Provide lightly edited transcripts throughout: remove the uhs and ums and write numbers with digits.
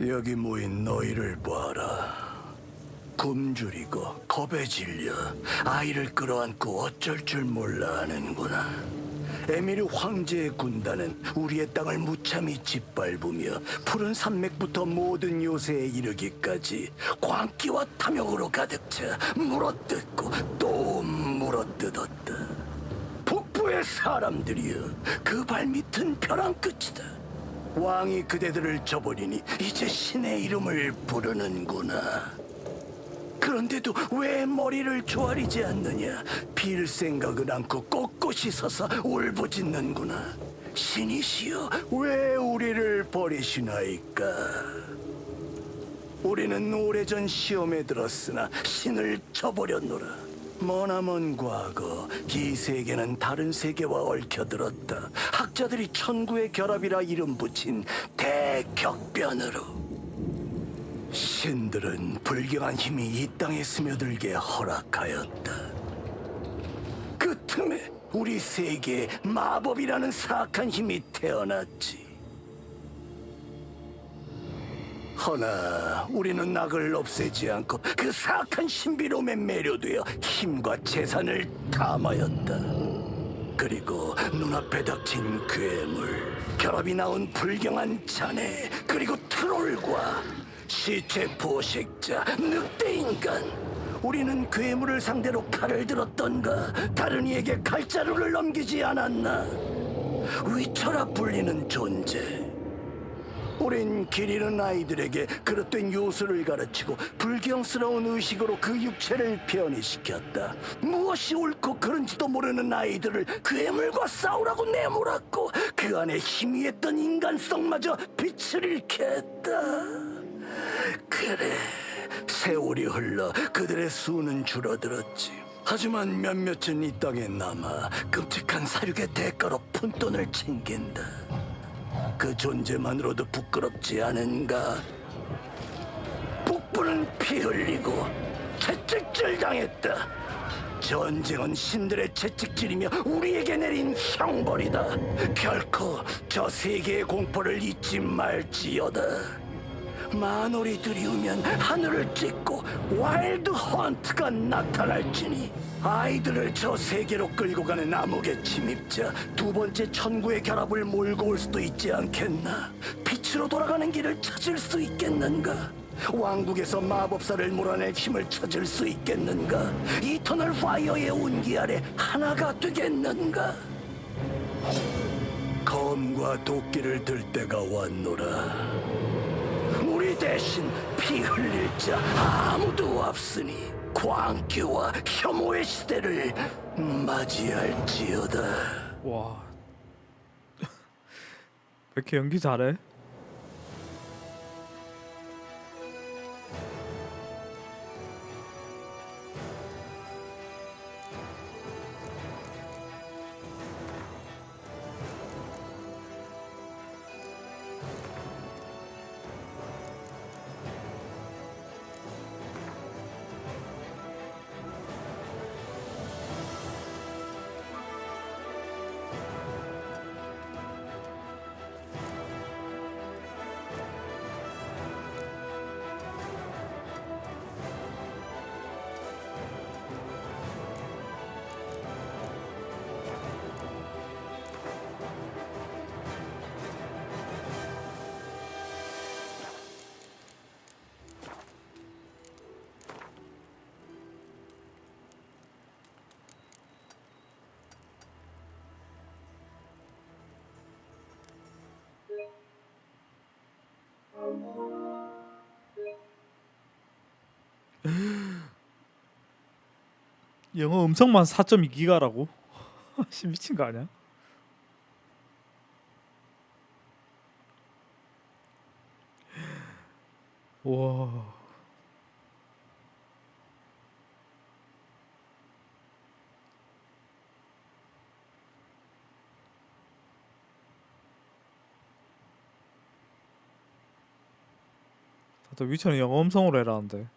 여기 모인 너희를 봐라. 굶주리고 겁에 질려 아이를 끌어안고 어쩔 줄 몰라 하는구나. 에미르 황제의 군단은 우리의 땅을 무참히 짓밟으며 푸른 산맥부터 모든 요새에 이르기까지 광기와 탐욕으로 가득 차 물어뜯고 또 물어뜯었다. 북부의 사람들이여, 그 발밑은 벼랑 끝이다. 왕이 그대들을 저버리니 이제 신의 이름을 부르는구나. 그런데도 왜 머리를 조아리지 않느냐? 빌 생각은 않고 꼿꼿이 서서 울부짖는구나. 신이시여, 왜 우리를 버리시나이까? 우리는 오래전 시험에 들었으나 신을 저버렸노라. 머나먼 과거, 이 세계는 다른 세계와 얽혀들었다. 학자들이 천구의 결합이라 이름 붙인 대격변으로. 신들은 불경한 힘이 이 땅에 스며들게 허락하였다. 그 틈에 우리 세계에 마법이라는 사악한 힘이 태어났지. 허나 우리는 악을 없애지 않고 그 사악한 신비로움에 매료되어 힘과 재산을 탐하였다. 그리고 눈앞에 닥친 괴물, 결합이 낳은 불경한 자네, 그리고 트롤과 시체 포식자, 늑대인간. 우리는 괴물을 상대로 칼을 들었던가 다른 이에게 칼자루를 넘기지 않았나? 위쳐라 불리는 존재. 우린 길 잃은 아이들에게 그릇된 요술을 가르치고 불경스러운 의식으로 그 육체를 변이시켰다. 무엇이 옳고 그른지도 모르는 아이들을 괴물과 싸우라고 내몰았고 그 안에 희미했던 인간성마저 빛을 잃게 했다. 그래, 세월이 흘러 그들의 수는 줄어들었지. 하지만 몇몇은 이 땅에 남아 끔찍한 사륙의 대가로 푼돈을 챙긴다. 그 존재만으로도 부끄럽지 않은가? 북부는 피 흘리고 채찍질 당했다. 전쟁은 신들의 채찍질이며 우리에게 내린 형벌이다. 결코 저 세계의 공포를 잊지 말지어다. 만월이 들이우면 하늘을 찢고 와일드 헌트가 나타날지니 아이들을 저 세계로 끌고 가는 암흑의 침입자, 두 번째 천구의 결합을 몰고 올 수도 있지 않겠나? 빛으로 돌아가는 길을 찾을 수 있겠는가? 왕국에서 마법사를 몰아낼 힘을 찾을 수 있겠는가? 이터널 파이어의 온기 아래 하나가 되겠는가? 검과 도끼를 들 때가 왔노라. 우리 대신 피 흘릴 자 아무도 없으니 광기와 혐오의 시대를 맞이할지어다. 와, 왜 이렇게 연기 잘해? 영어 음성만 4.2기가라고? 미친 거 아니야? 와. 다들 위쳐는 영어 음성으로 해라는데.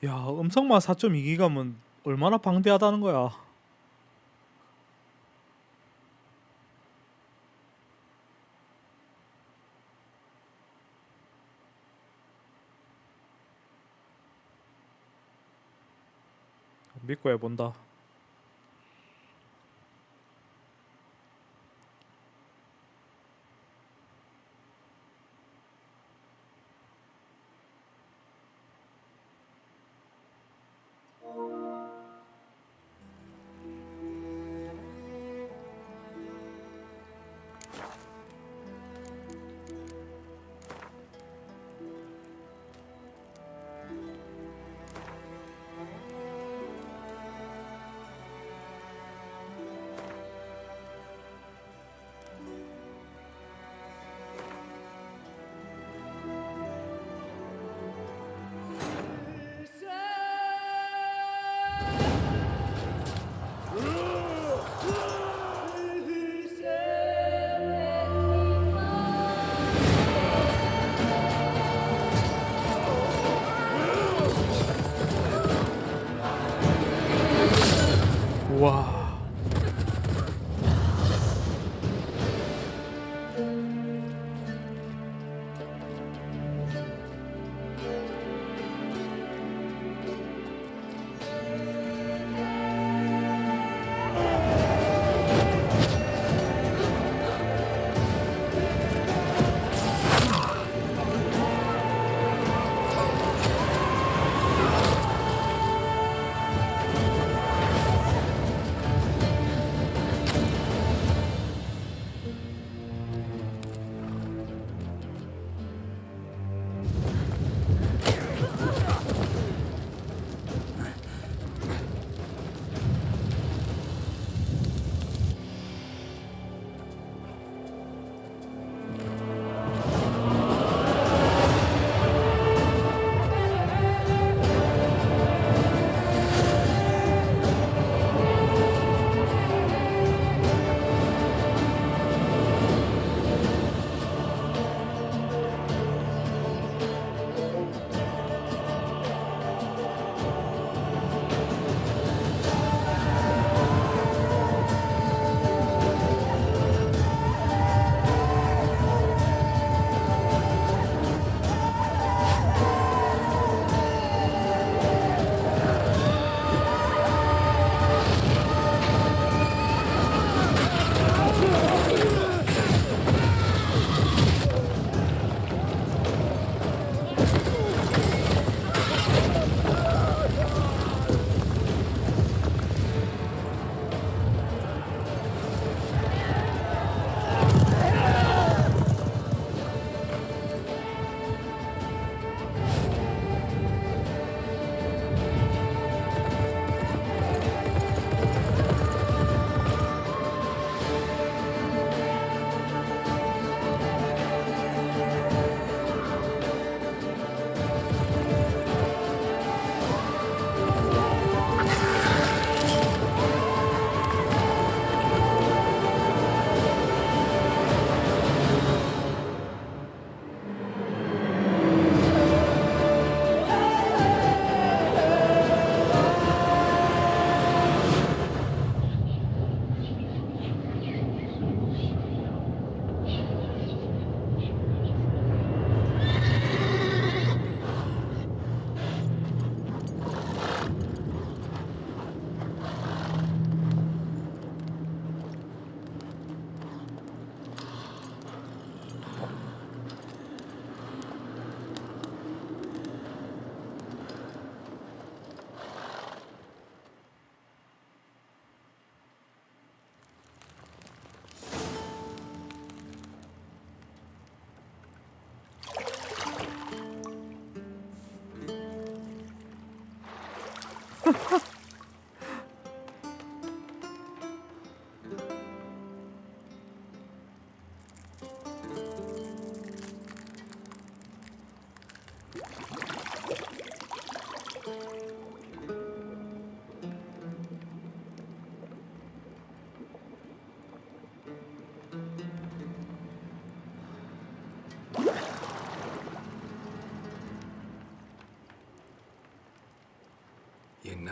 야, 음성만 4.2기가면 얼마나 방대하다는 거야. 믿고 해본다. 와.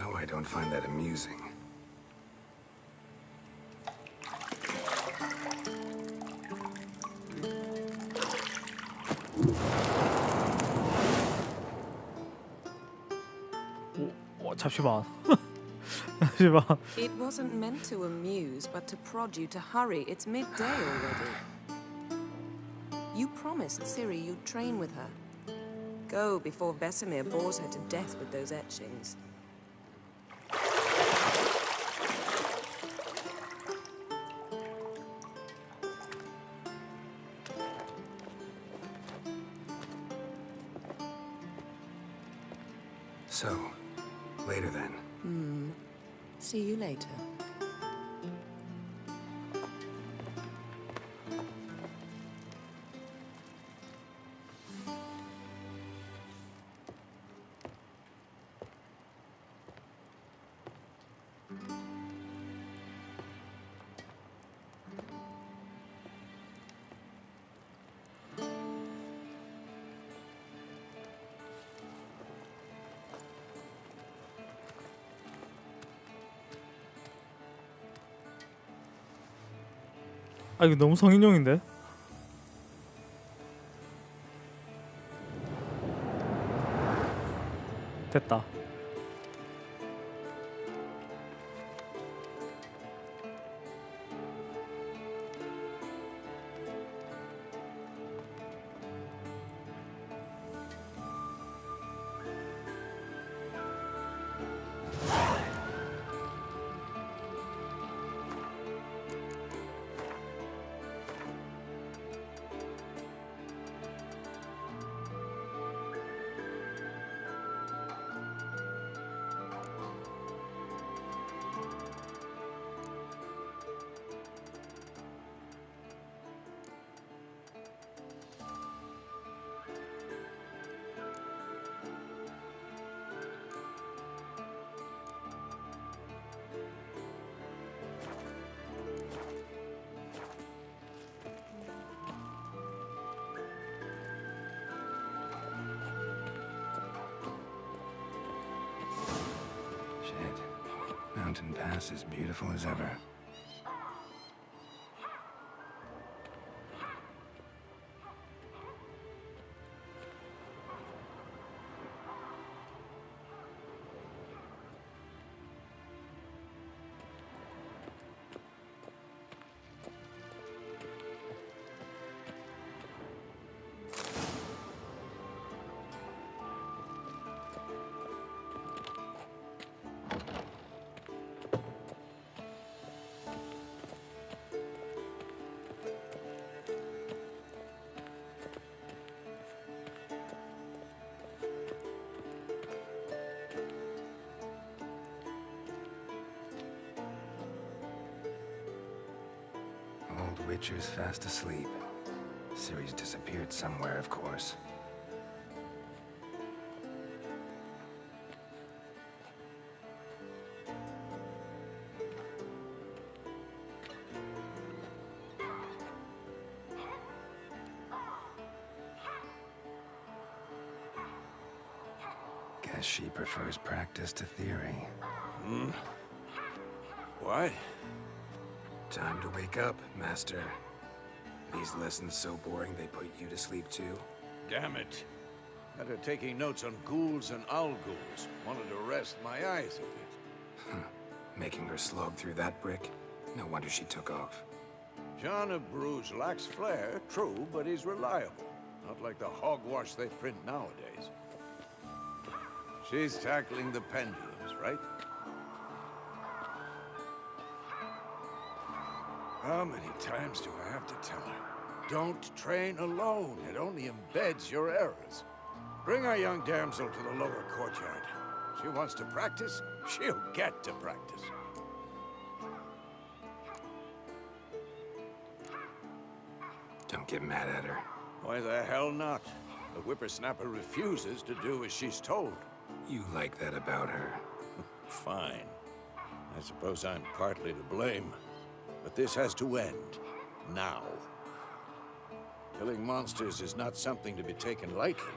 know I don't find that amusing. 잠시만. 잠시만. It wasn't meant to amuse, but to prod you to hurry. It's midday already. You promised Ciri you'd train with her. Go before Vesemir bores her to death with those etchings. So, later then. See you later. 아 이거 너무 성인용인데? 됐다. Mountain Pass as beautiful as ever. Witcher's fast asleep. Ciri's disappeared somewhere, of course. Guess she prefers practice to theory. What? Time to wake up, Master. These lessons so boring they put you to sleep too? Damn it. Had her taking notes on ghouls and owl ghouls. Wanted to rest my eyes a bit. Making her slog through that brick? No wonder she took off. John of Bruges lacks flair, true, but he's reliable. Not like the hogwash they print nowadays. She's tackling the pendulums, right? How many times do I have to tell her? Don't train alone. It only embeds your errors. Bring our young damsel to the lower courtyard. She wants to practice, she'll get to practice. Don't get mad at her. Why the hell not? The whippersnapper refuses to do as she's told. You like that about her. Fine. I suppose I'm partly to blame. But this has to end. Now. Killing monsters is not something to be taken lightly.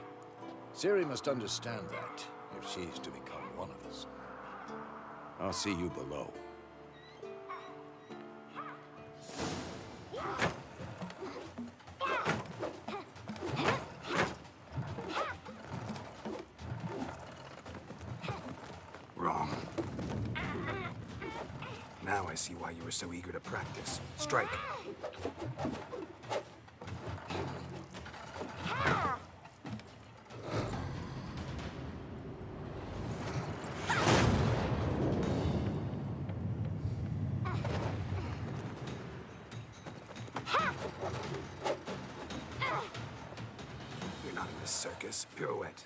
Ciri must understand that, if she's to become one of us. I'll see you below. Wrong. Now I see why you were so eager to practice. Strike. You're not in this circus. Pirouette.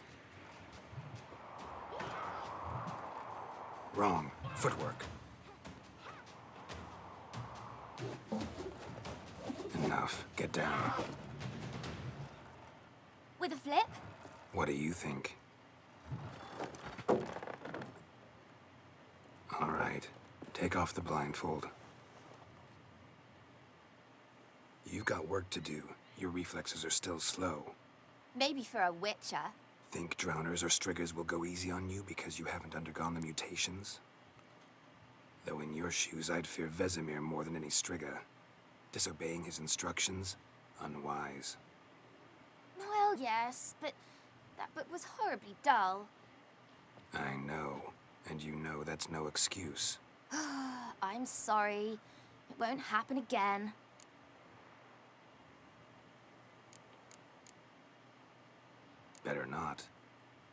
Wrong. Footwork. Enough. Get down. With a flip? What do you think? All right. Take off the blindfold. You've got work to do. Your reflexes are still slow. Maybe for a witcher. Think drowners or striggers will go easy on you because you haven't undergone the mutations? Though in your shoes, I'd fear Vesemir more than any strigger. Disobeying his instructions? Unwise. Well, yes, but that book was horribly dull. I know. And you know that's no excuse. I'm sorry. It won't happen again. Better not.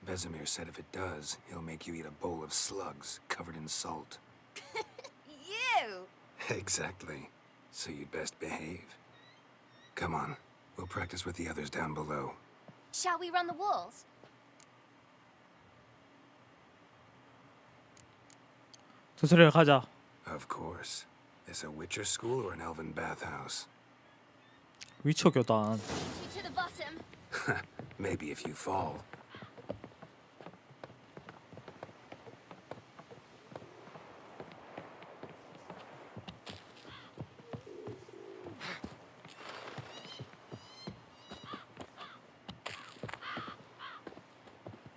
Vesemir said if it does, he'll make you eat a bowl of slugs covered in salt. You! Exactly. So you'd best behave. Come on. We'll practice with the others down below. Shall we run the walls? 도서를 가자. Of course. This a Witcher school or an elven bathhouse? 위쳐 교단. You to the bottom. Maybe if you fall.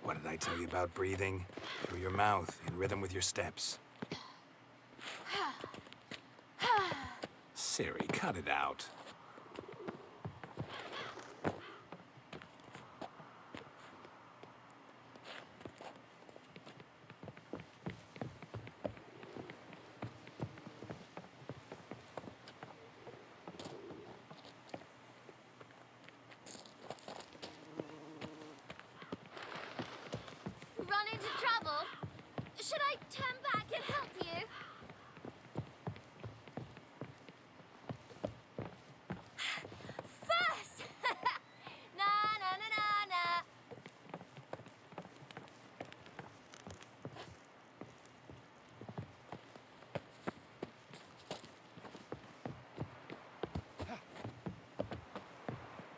What did I tell you about breathing? Through your mouth, in rhythm with your steps. Siri, cut it out. Run into trouble? Should I turn back and help you? First! Na na na na na.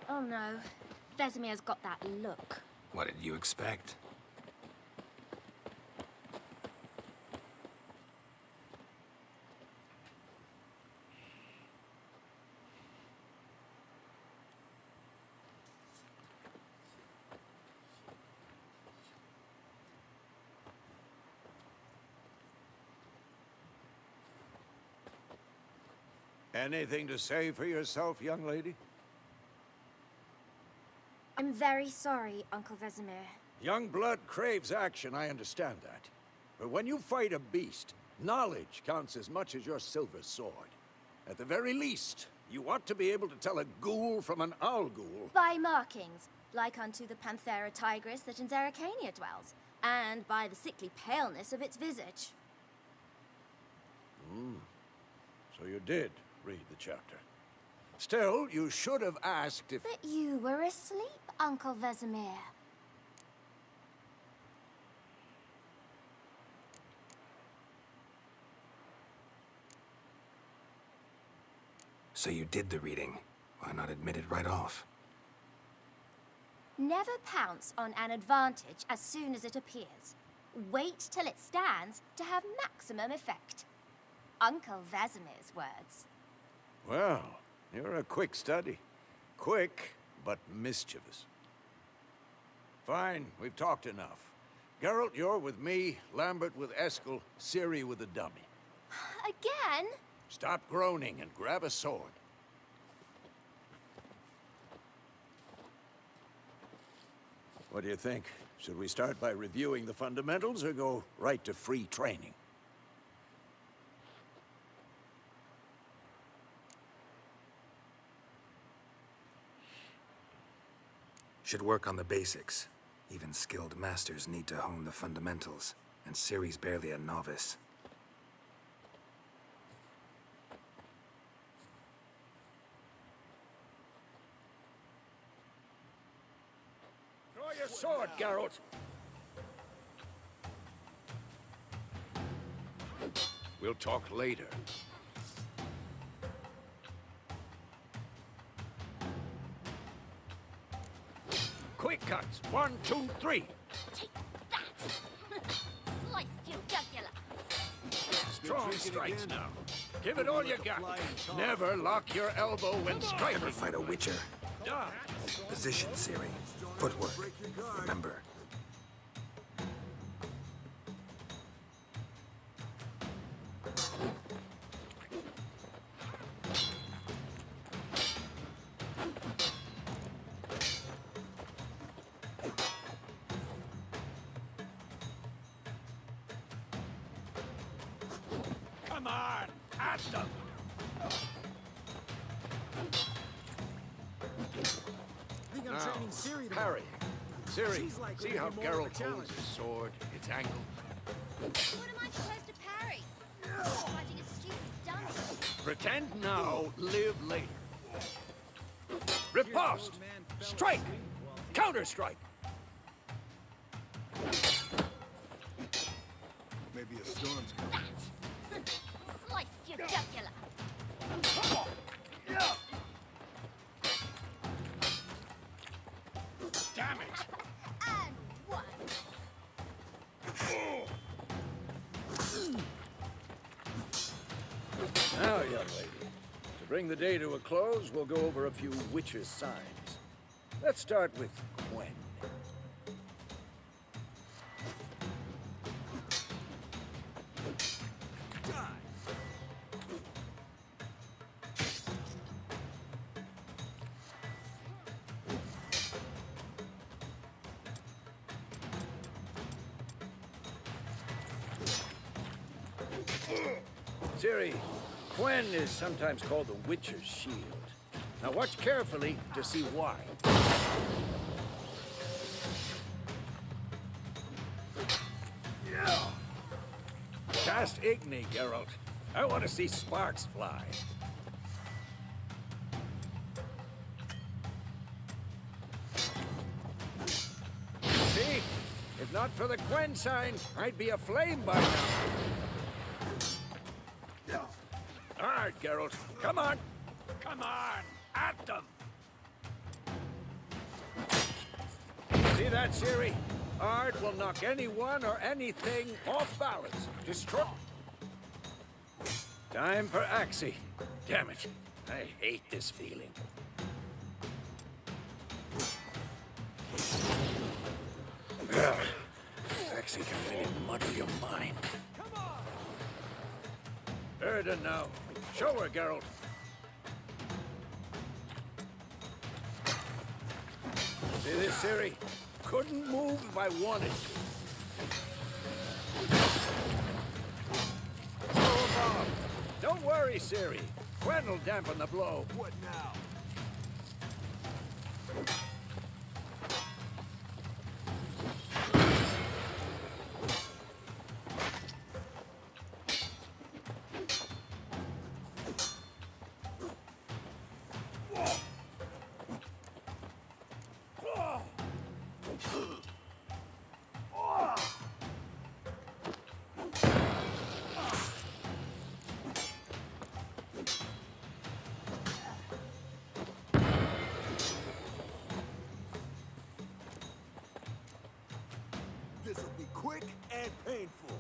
Oh no. Vesemir's got that look. What did you expect? Anything to say for yourself, young lady? I'm very sorry, Uncle Vesemir. Young blood craves action, I understand that. But when you fight a beast, knowledge counts as much as your silver sword. At the very least, you ought to be able to tell a ghoul from an owl ghoul. By markings, like unto the Panthera tigris that in Zerrikania dwells, and by the sickly paleness of its visage. So you did read the chapter. Still, you should have asked if... But you were asleep, Uncle Vesemir. So you did the reading. Why not admit it right off? Never pounce on an advantage as soon as it appears. Wait till it stands to have maximum effect. Uncle Vesemir's words. Well, you're a quick study. Quick, but mischievous. Fine, we've talked enough. Geralt, you're with me, Lambert with Eskel, Ciri with the dummy. Again? Stop groaning and grab a sword. What do you think? Should we start by reviewing the fundamentals or go right to free training? Should work on the basics. Even skilled masters need to hone the fundamentals, and Ciri's barely a novice. Draw your sword, Geralt! We'll talk later. Quick cuts! 1, 2, 3! Take that! Sliced your jugular. Strong strikes now. Give it all you got. Never lock your elbow when striking. Ever fight a Witcher? Done. Position, Ciri. Footwork. Remember. Come on! At them! Now, parry. Ciri, see how Geralt holds his sword, its angle? What am I supposed to parry? Fighting a stupid dummy. Pretend now, live later. Riposte! Strike! Counter-strike! Maybe a storm's coming. That! Sliced your jugular. Damn it! And one. Now, young lady, to bring the day to a close, we'll go over a few Witcher signs. Let's start with Gwen. Ciri, Gwen is sometimes called the Witcher's shield. Now watch carefully to see why. Cast Igni, Geralt. I want to see sparks fly. See? If not for the Gwen sign, I'd be aflame by now. All right, Geralt. Come on. Come on. At them. See that, Ciri? Art will knock anyone or anything off balance. Destroy. Time for Axie. Damn it. I hate this feeling. Ugh. Axie can really muddle your mind. Come on. Erden now. Show her, Geralt. See this, Ciri? Couldn't move if I wanted to. Throw 'em off. Don't worry, Ciri. Gwen will dampen the blow. What now? This'll be quick and painful.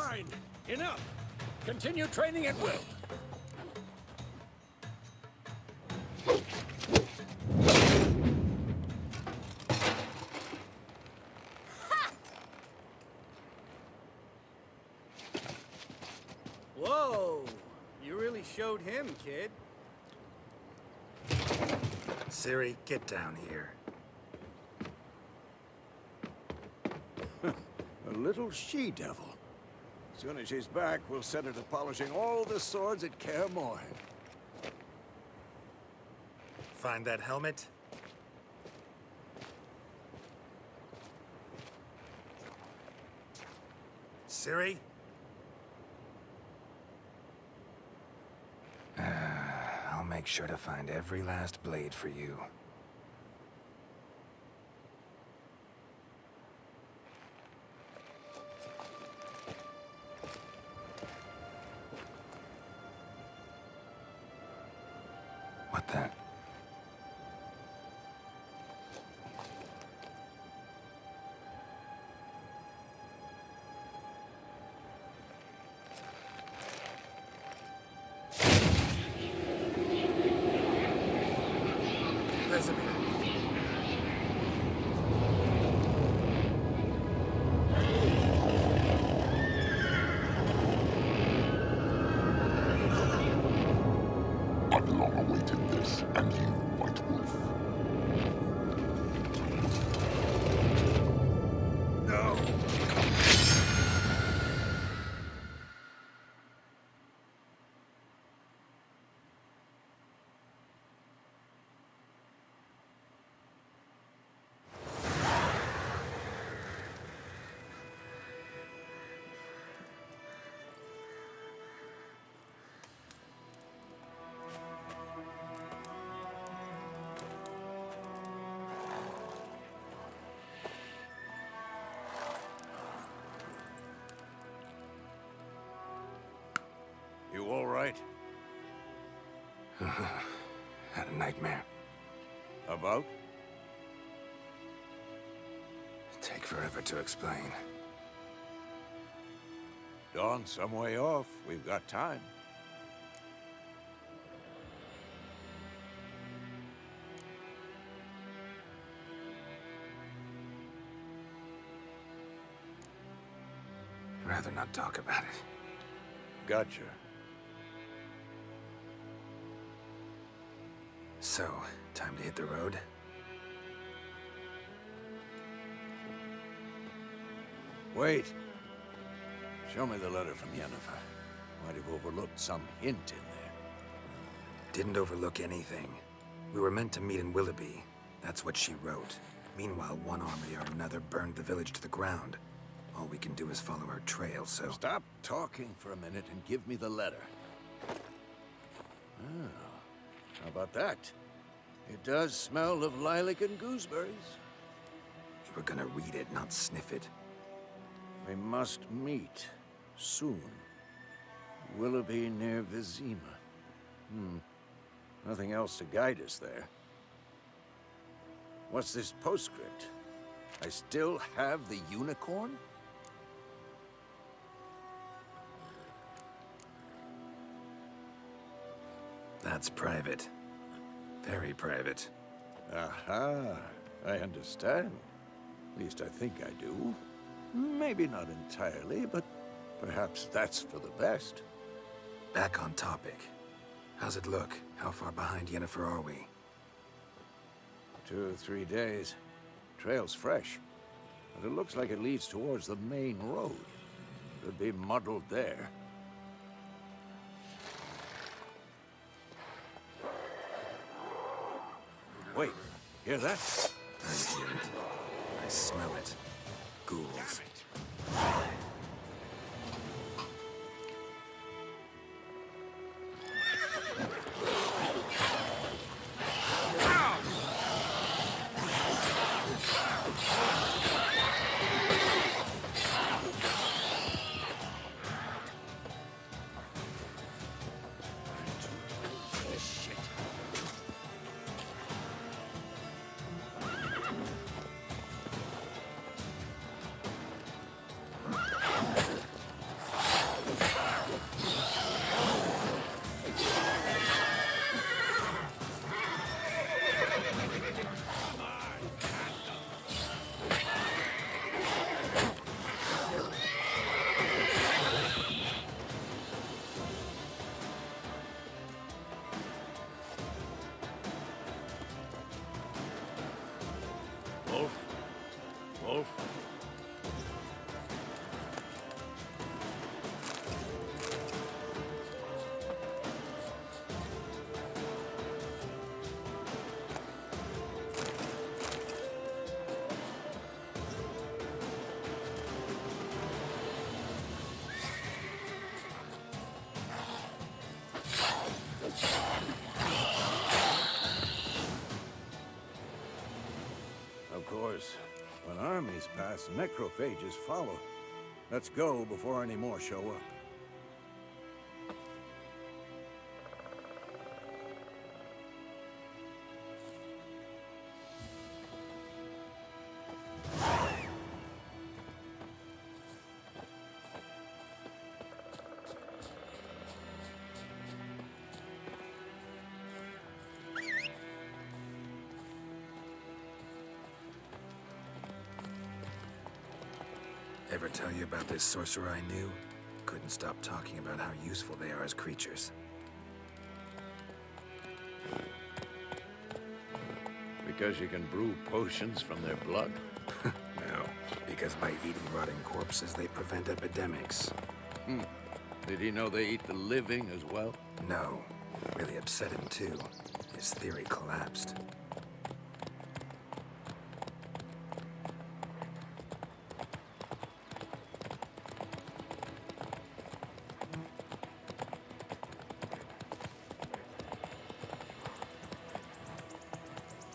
Fine. Enough. Continue training at will. Whoa! You really showed him, kid. Siri, get down here. A little she-devil. As soon as she's back, we'll set her to polishing all the swords at Kaer Morhen. Find that helmet? Siri? I'll make sure to find every last blade for you. What the? Vesemir. I've long awaited this, and you, White Wolf. No! You all right? Had a nightmare. About? Take forever to explain. Dawn's some way off. We've got time. Rather not talk about it. Gotcha. So, time to hit the road? Wait. Show me the letter from Yennefer. Might have overlooked some hint in there. Didn't overlook anything. We were meant to meet in Willoughby. That's what she wrote. Meanwhile, one army or another burned the village to the ground. All we can do is follow her trail, so... Stop talking for a minute and give me the letter. Ah, how about that? It does smell of lilac and gooseberries. You were gonna read it, not sniff it. We must meet soon. Willoughby near Vizima. Nothing else to guide us there. What's this postscript? I still have the unicorn? That's private. Very private. Aha, I understand. At least I think I do. Maybe not entirely, but perhaps that's for the best. Back on topic. How's it look? How far behind Yennefer are we? 2 or 3 days. Trail's fresh, but it looks like it leads towards the main road. Could be muddled there. Wait, hear that? I hear it. I smell it. Ghouls. Of course, when armies pass, necrophages follow. Let's go before any more show up. Ever tell you about this sorcerer I knew? Couldn't stop talking about how useful they are as creatures. Because you can brew potions from their blood? No, because by eating rotting corpses, they prevent epidemics. Did he know they eat the living as well? No, really upset him too. His theory collapsed.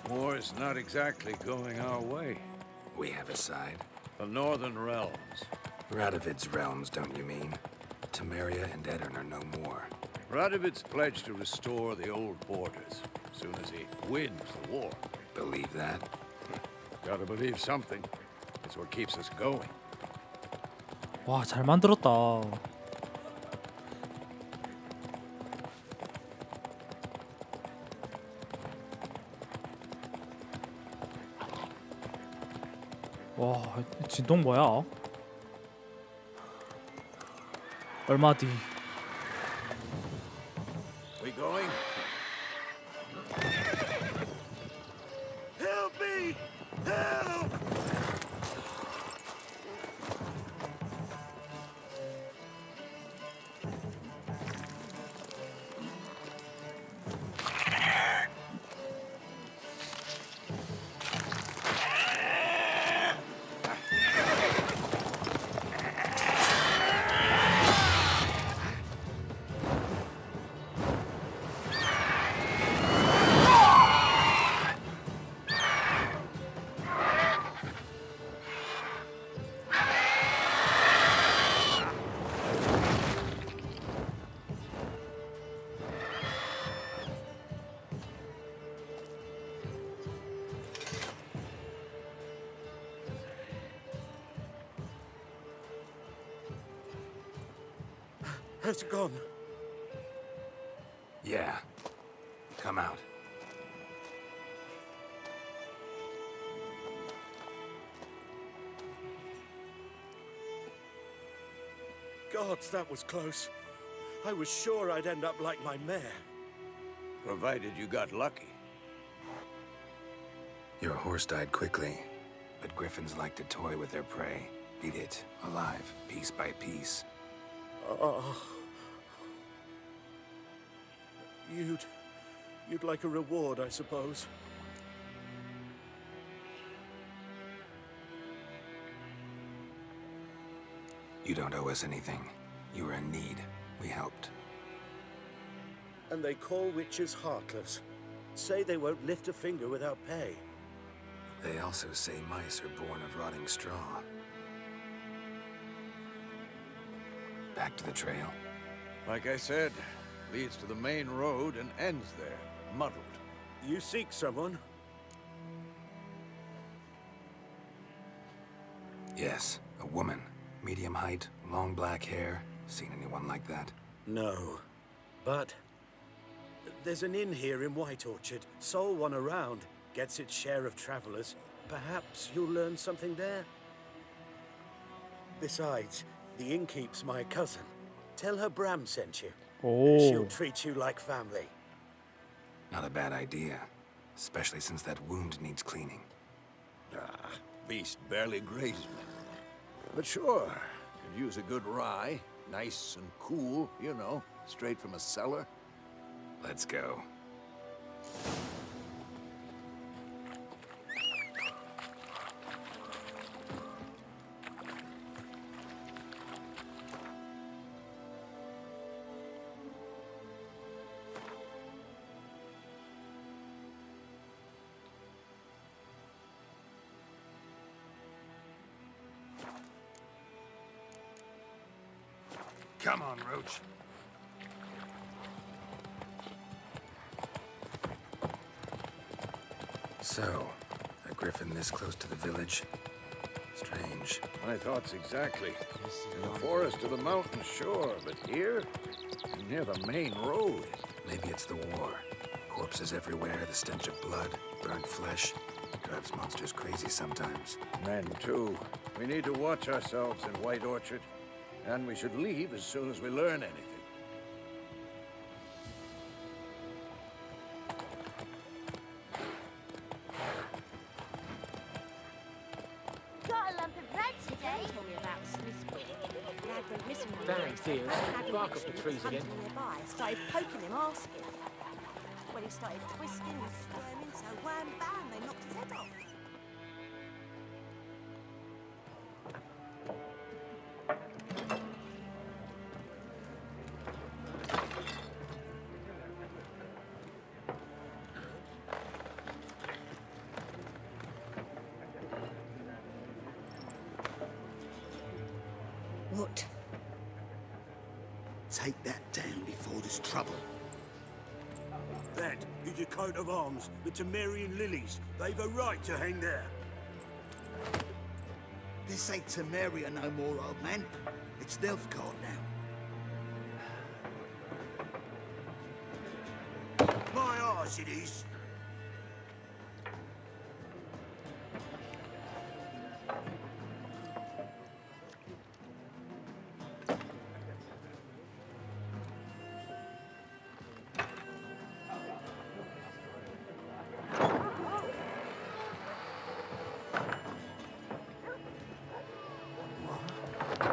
War's not exactly going our way. We have a side. The Northern Realms. Radovid's realms, don't you mean? Temeria and Edirn are no more. Radovid's pledged to restore the old borders as soon as he wins the war. Believe that? Gotta believe something. It's what keeps us going. 와, 잘 만들었다. 와, 진동 뭐야? 얼마 뒤? We going? Help me! Help! Has it gone? Yeah. Come out. Gods, that was close. I was sure I'd end up like my mare. Provided you got lucky. Your horse died quickly, but griffins like to toy with their prey. Eat it, alive, piece by piece. You'd like a reward, I suppose. You don't owe us anything. You were in need. We helped. And they call witches heartless. Say they won't lift a finger without pay. They also say mice are born of rotting straw. Back to the trail. Like I said, leads to the main road and ends there, muddled. You seek someone? Yes, a woman. Medium height, long black hair. Seen anyone like that? No. But there's an inn here in White Orchard. Sole one around. Gets its share of travelers. Perhaps you'll learn something there? Besides, the innkeep's my cousin. Tell her Bram sent you. She'll 오, treat you like family. Not a bad idea. Especially since that wound needs cleaning. Beast barely grazed me. But sure, could use a good rye. Nice and cool, you know, straight from a cellar. Let's go. Come on, Roach. So, a griffin this close to the village? Strange. My thoughts exactly. In the forest or the mountain, sure, but here? Near the main road. Maybe it's the war. Corpses everywhere, the stench of blood, burnt flesh. Drives monsters crazy sometimes. Men, too. We need to watch ourselves in White Orchard. And we should leave as soon as we learn anything. Got a lump of bread today. Thanks, dear. Bark up the trees again. Nearby, started poking him, asking. When he started twisting and squirming, so wham bam, they knocked his head off. What? Take that down before there's trouble. That is a coat of arms, the Temerian lilies. They've a right to hang there. This ain't Temeria no more, old man. It's Nilfgaard now. My arse it is.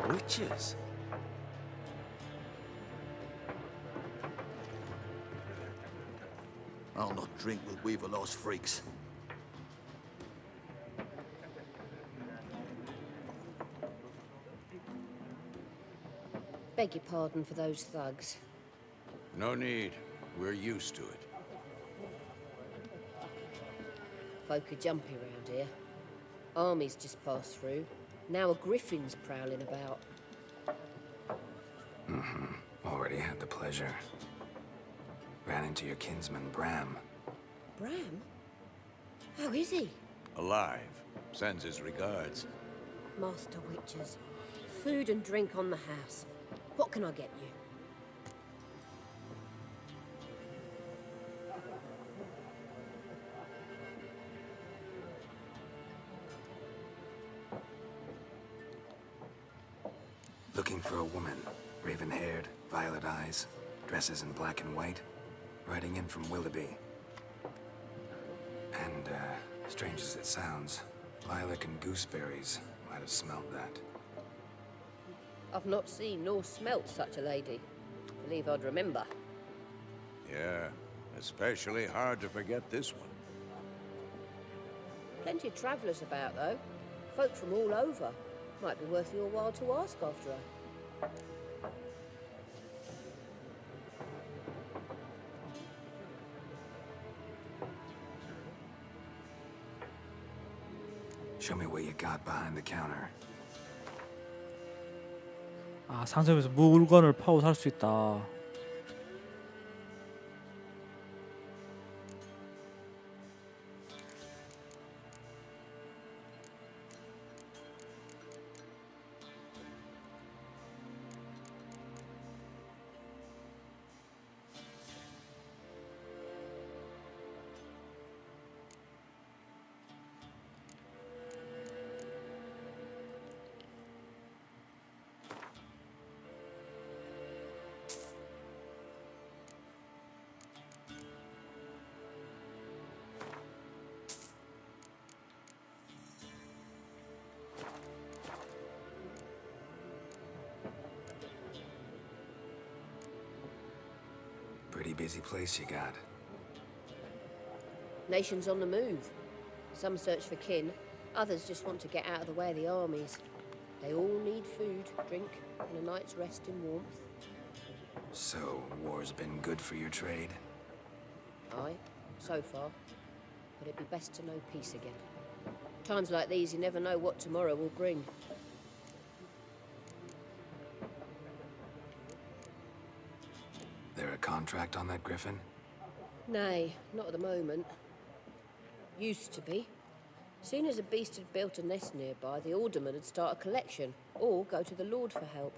Witches? I'll not drink with Weaverlost freaks. Beg your pardon for those thugs. No need. We're used to it. Folk are jumpy around here. Armies just passed through. Now a griffin's prowling about. Already had the pleasure. Ran into your kinsman, Bram. Bram? How is he? Alive. Sends his regards. Master Witchers. Food and drink on the house. What can I get you? Looking for a woman. Raven-haired, violet eyes, dresses in black and white. Riding in from Willoughby. And, strange as it sounds, lilac and gooseberries might have smelled that. I've not seen nor smelt such a lady. Believe I'd remember. Yeah, especially hard to forget this one. Plenty of travellers about, though. Folk from all over. Might be worth your while to ask after her. Show me what you got behind the counter. 아, 상점에서 물건을 파고 살 수 있다. Pretty busy place you got. Nations on the move. Some search for kin, others just want to get out of the way of the armies. They all need food, drink, and a night's rest in warmth. So, war's been good for your trade? Aye, so far. But it'd be best to know peace again. Times like these, you never know what tomorrow will bring. contract on that griffin? Nay, not at the moment. Used to be. Soon as a beast had built a nest nearby, the alderman would start a collection, or go to the Lord for help.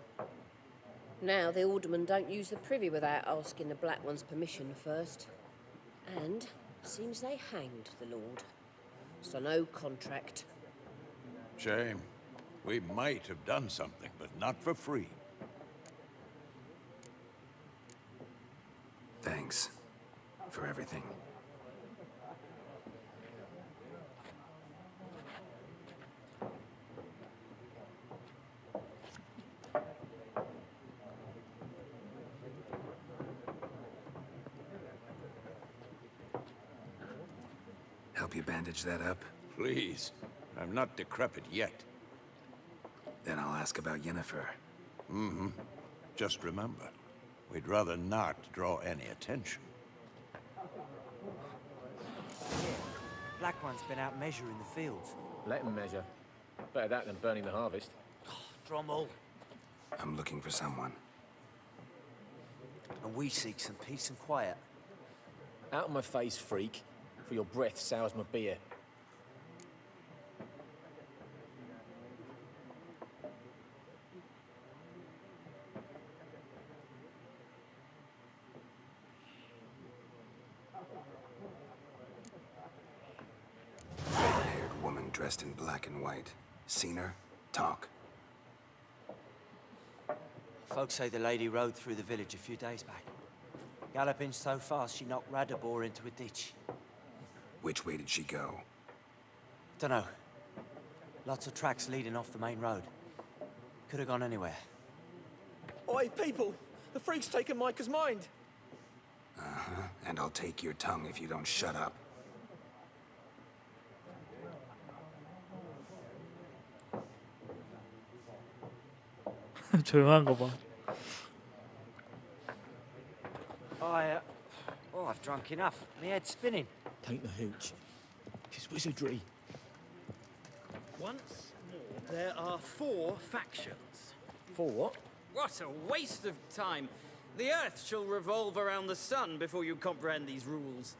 Now the aldermen don't use the privy without asking the Black One's permission first. And seems they hanged the Lord. So no contract. Shame. We might have done something, but not for free. Thanks for everything. Help you bandage that up? Please. I'm not decrepit yet. Then I'll ask about Yennefer. Mm-hmm. Just remember, we'd rather not draw any attention. Black One's been out measuring the fields. Let him measure. Better that than burning the harvest. Drommel. I'm looking for someone. And we seek some peace and quiet. Out of my face, freak. For your breath sours my beer. Red-haired woman dressed in black and white. Seen her? Talk. Folks say the lady rode through the village a few days back. Galloping so fast she knocked Radabor into a ditch. Which way did she go? Dunno. Lots of tracks leading off the main road. Could have gone anywhere. Oi, people! The freak's taken Micah's mind! Uh-huh. And I'll take your tongue if you don't shut up. 조용한 거 봐. I've drunk enough. My head's spinning. Take the hooch. 'Tis wizardry. Once more, there are 4 factions. For what? What a waste of time. The Earth shall revolve around the sun before you comprehend these rules.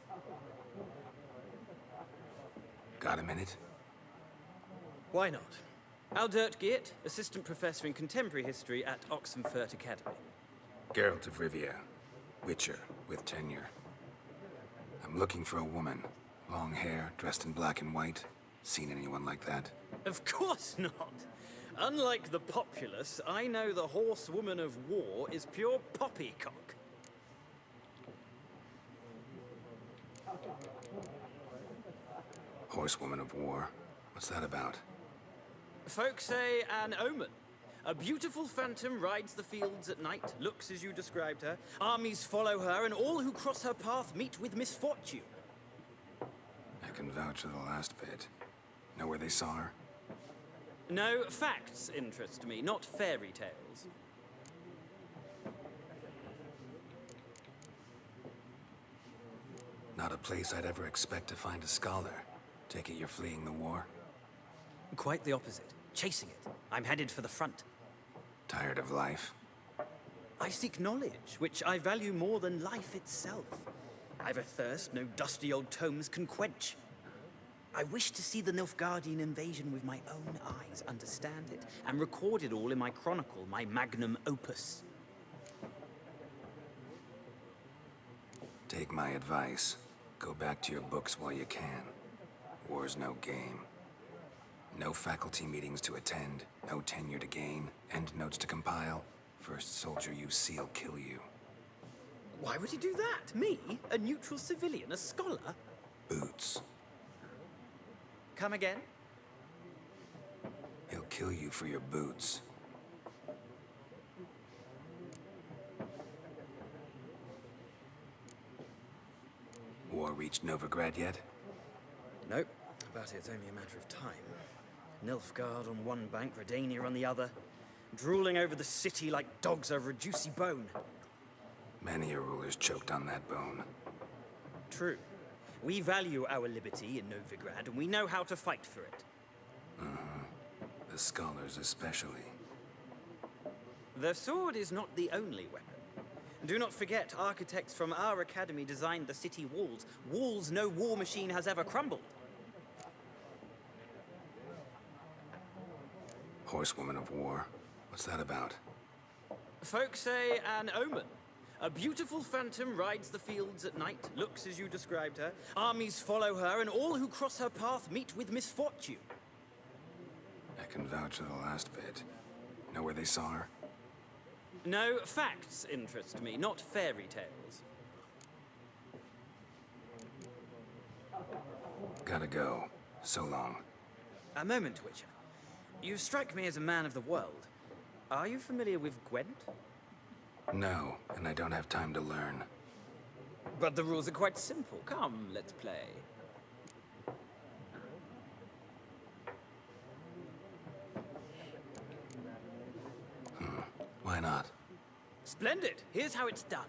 Got a minute? Why not? Aldert Geert, Assistant Professor in Contemporary History at Oxenfurt Academy. Geralt of Rivia. Witcher, with tenure. I'm looking for a woman. Long hair, dressed in black and white. Seen anyone like that? Of course not. Unlike the populace, I know the horsewoman of war is pure poppycock. Horsewoman of war. What's that about? Folks say an omen. A beautiful phantom rides the fields at night, looks as you described her. Armies follow her, and all who cross her path meet with misfortune. I can vouch for the last bit. Know where they saw her? No, facts interest me, not fairy tales. Not a place I'd ever expect to find a scholar. Take it you're fleeing the war? Quite the opposite. Chasing it. I'm headed for the front. Tired of life? I seek knowledge, which I value more than life itself. I've a thirst no dusty old tomes can quench. I wish to see the Nilfgaardian invasion with my own eyes, understand it, and record it all in my chronicle, my magnum opus. Take my advice. Go back to your books while you can. War's no game. No faculty meetings to attend, no tenure to gain, end notes to compile. First soldier you see'll kill you. Why would he do that? Me? A neutral civilian? A scholar? Boots. Come again? He'll kill you for your boots. War reached Novigrad yet? Nope, but it's only a matter of time. Nilfgaard on one bank, Redania on the other, drooling over the city like dogs over a juicy bone. Many a ruler's choked on that bone. True. We value our liberty in Novigrad, and we know how to fight for it. The scholars especially. The sword is not the only weapon. Do not forget, architects from our academy designed the city walls. Walls no war machine has ever crumbled. Horsewoman of War. What's that about? Folk say an omen. A beautiful phantom rides the fields at night, looks as you described her. Armies follow her, and all who cross her path meet with misfortune. I can vouch for the last bit. Know where they saw her? No, facts interest me, not fairy tales. Gotta go. So long. A moment, Witcher. You strike me as a man of the world. Are you familiar with Gwent? No, and I don't have time to learn. But the rules are quite simple. Come, let's play. Why not? Splendid. Here's how it's done.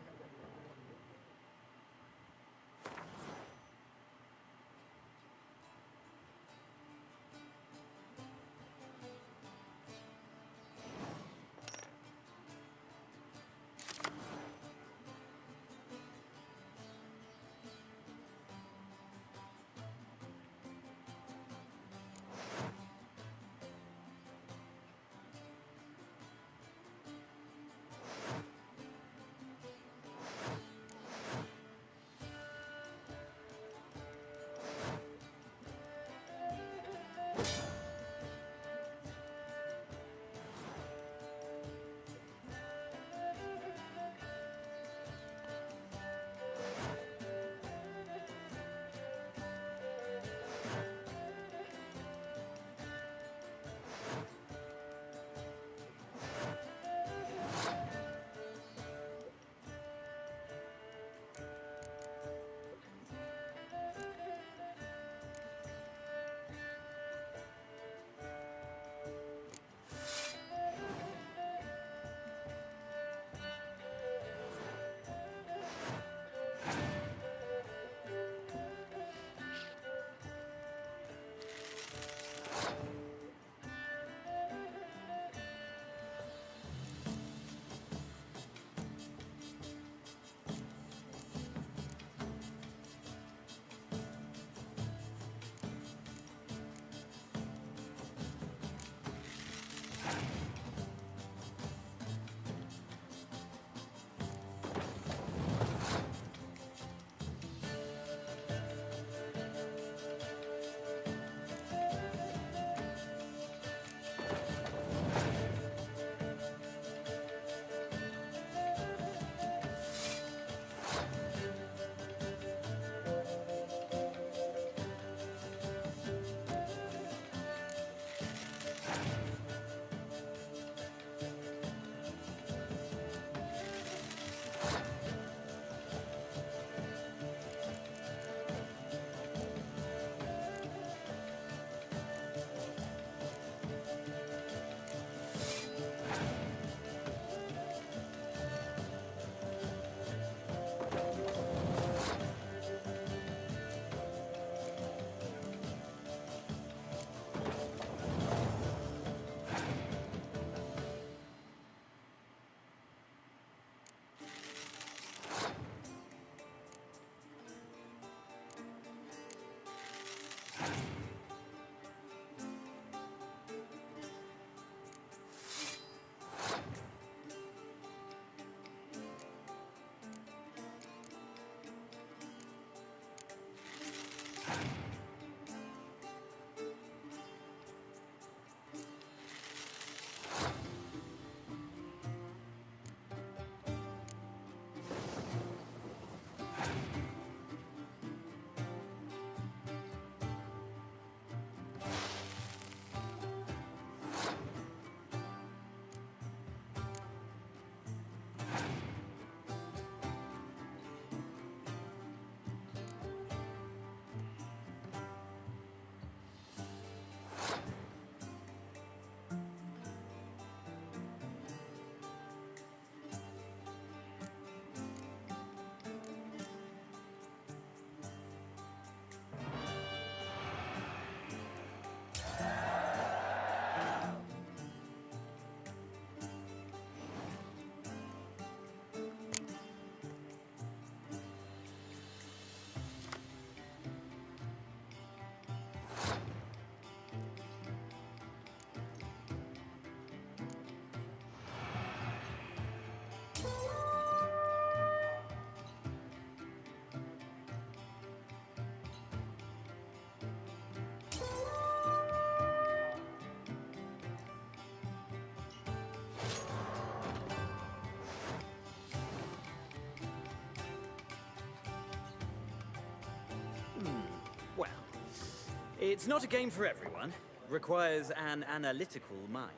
It's not a game for everyone. Requires an analytical mind.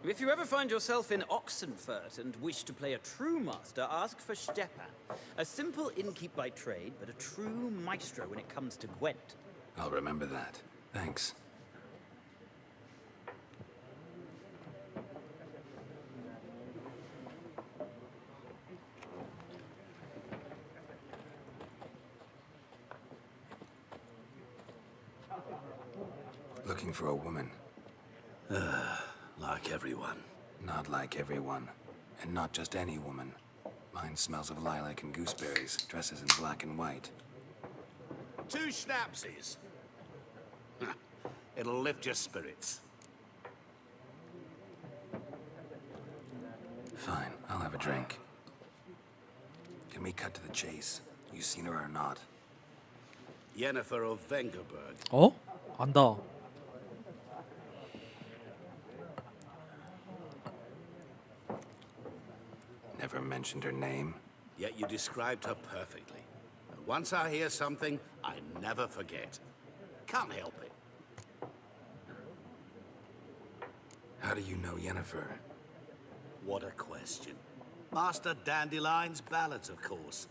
If you ever find yourself in Oxenfurt and wish to play a true master, ask for Stepan. A simple innkeep by trade, but a true maestro when it comes to Gwent. I'll remember that. Thanks. Looking for a woman. Like everyone. Not like everyone. And not just any woman. Mine smells of lilac and gooseberries, dresses in black and white. 2 schnapsies. It'll lift your spirits. Fine, I'll have a drink. Can we cut to the chase? You seen her or not? Yennefer of Vengerberg. 어? 안다. Never mentioned her name. Yet you described her perfectly. And once I hear something, I never forget. Can't help it. How do you know Yennefer? What a question. Master Dandelion's ballads, of course.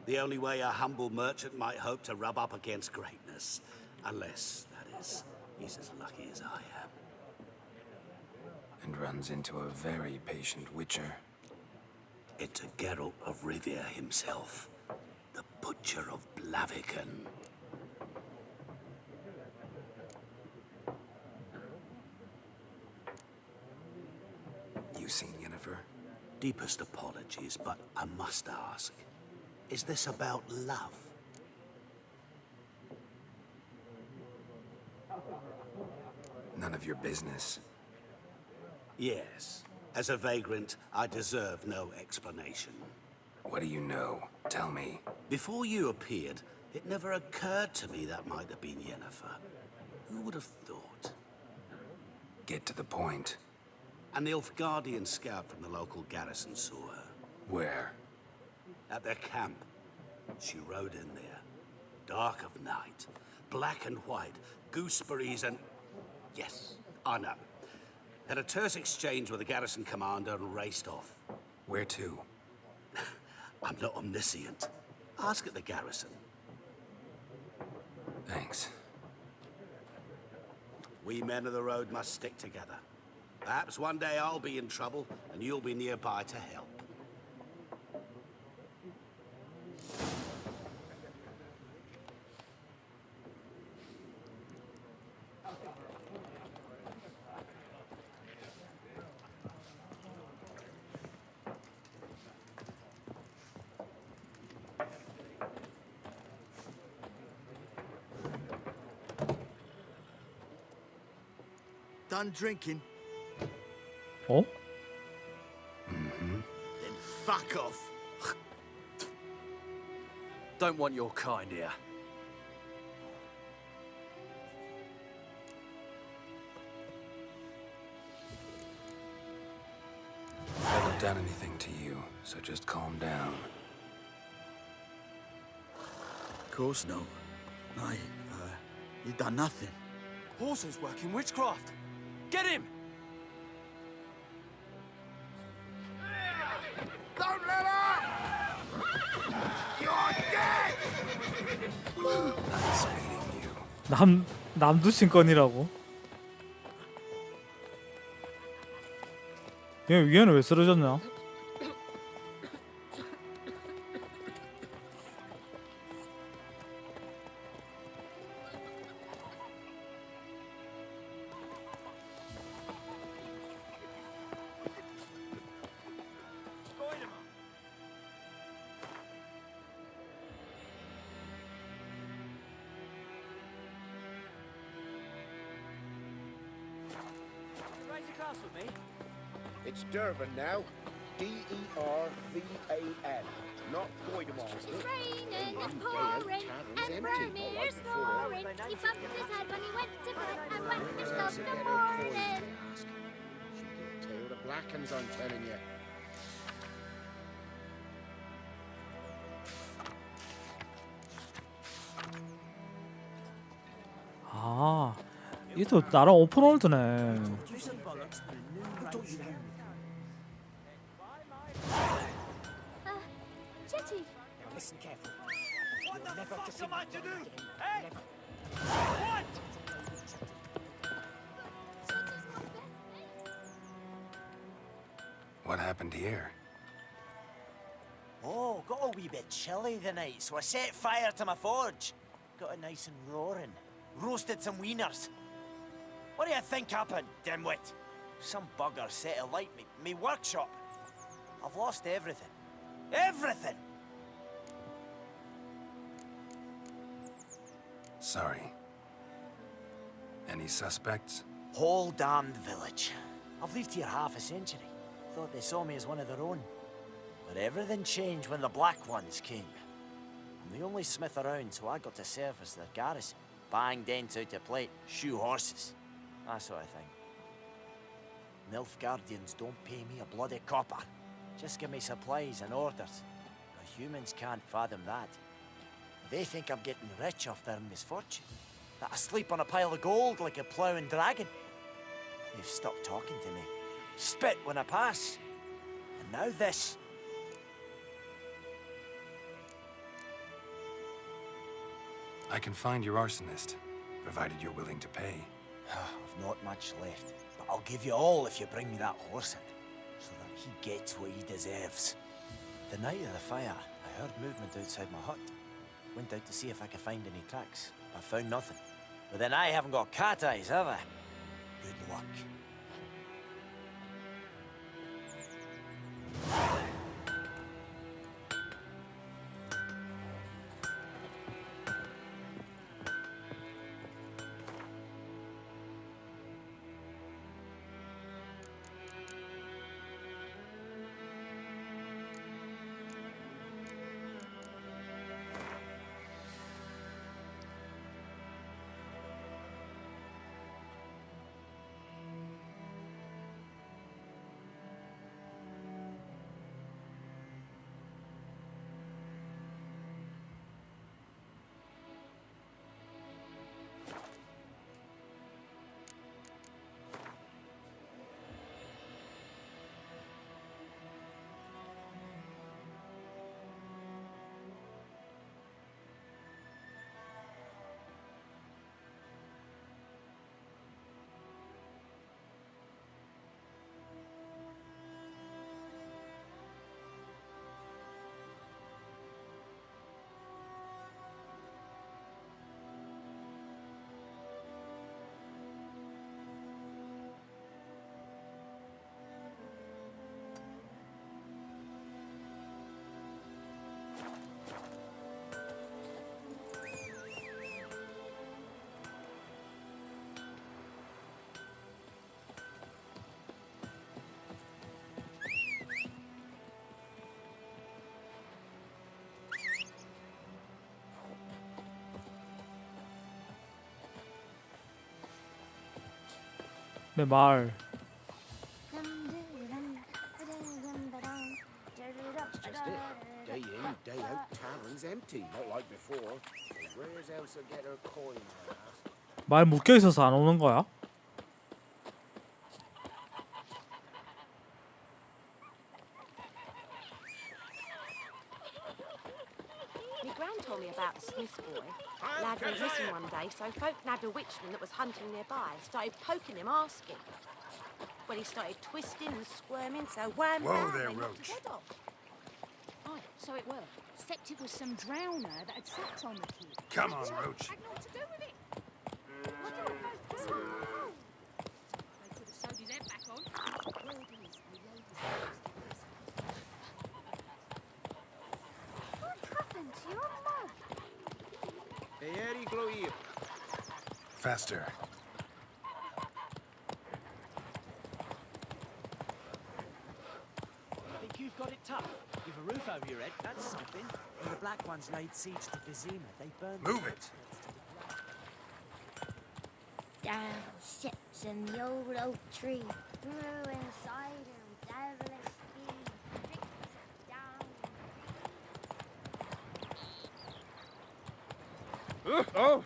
The only way a humble merchant might hope to rub up against greatness. Unless, that is, he's as lucky as I am. And runs into a very patient witcher. It's a Geralt of Rivia himself. The Butcher of Blaviken. You seen Yennefer? Deepest apologies, but I must ask. Is this about love? None of your business. Yes. As a vagrant, I deserve no explanation. What do you know? Tell me. Before you appeared, it never occurred to me that might have been Yennefer. Who would have thought? Get to the point. An Nilfgaardian scout from the local garrison saw her. Where? At their camp. She rode in there. Dark of night. Black and white. Gooseberries and... Yes, I know. Had a terse exchange with the garrison commander and raced off. Where to? I'm not omniscient. Ask at the garrison. Thanks. We men of the road must stick together. Perhaps one day I'll be in trouble and you'll be nearby to help. Done drinking? 어? Then fuck off. Don't want your kind here. Haven't done anything to you, so just calm down. Of course not. You done nothing. Horses work in witchcraft. Get him! Don't let up! You're dead! Nice meeting you. 남두신 건이라고? 얘 위에는 왜 쓰러졌냐? It's Dervan now. D-E-R-V-A-N. Not Goidemars. It's raining, it's pouring, and Vermeer's snoring. He bumped his head when he went to bed and wet himself in the morning. Tail the Blackens, I'm telling you. 이또 나랑 오픈월드네. Chetty. Now listen carefully. What the fuck am I to do? Hey! What happened here? Oh, got a wee bit chilly the night, so I set fire to my forge. Got it nice and roaring. Roasted some wieners. What do you think happened, dimwit? Some bugger set alight me workshop. I've lost everything. Everything! Sorry. Any suspects? Whole damned village. I've lived here half a century. Thought they saw me as one of their own. But everything changed when the Black Ones came. I'm the only smith around, so I got to serve as their garrison. Bang dents out of plate, shoe horses. That sort of thing. Nilfgaardians don't pay me a bloody copper. Just give me supplies and orders. But humans can't fathom that. They think I'm getting rich off their misfortune. That I sleep on a pile of gold like a ploughing dragon. They've stopped talking to me. Spit when I pass. And now this. I can find your arsonist, provided you're willing to pay. I've not much left, but I'll give you all if you bring me that horse in, so that he gets what he deserves. The night of the fire, I heard movement outside my hut. Went out to see if I could find any tracks. I found nothing. But then I haven't got cat eyes, have I? Good luck. 내 말. Just it. Day in, day out, tavern's empty. Not like before. So where's Elsa get her coin, I ask? 말 묶여 있어서 안 오는 거야? My gran told me about a Smith's boy. Lad went missing one day, so folk nabbed a witchman that was hunting nearby. Started poking him, asking. Well, he started twisting and squirming, so wham, Whoa bam, there, they knocked Roach. his head off. Right, so it worked. Except it was some drowner that had sat on the kid. Come on, Roach. Had naught to do with it. What do I vote for? They could have sewed his head back on. What happened to your mug? Faster. I think you've got it tough. You've a roof over your head, that's something. When the Black Ones laid siege to Vizima, they burned... Move it! Down sits in the old oak tree, brewing cider with devilish speed. Drinks down. Oh.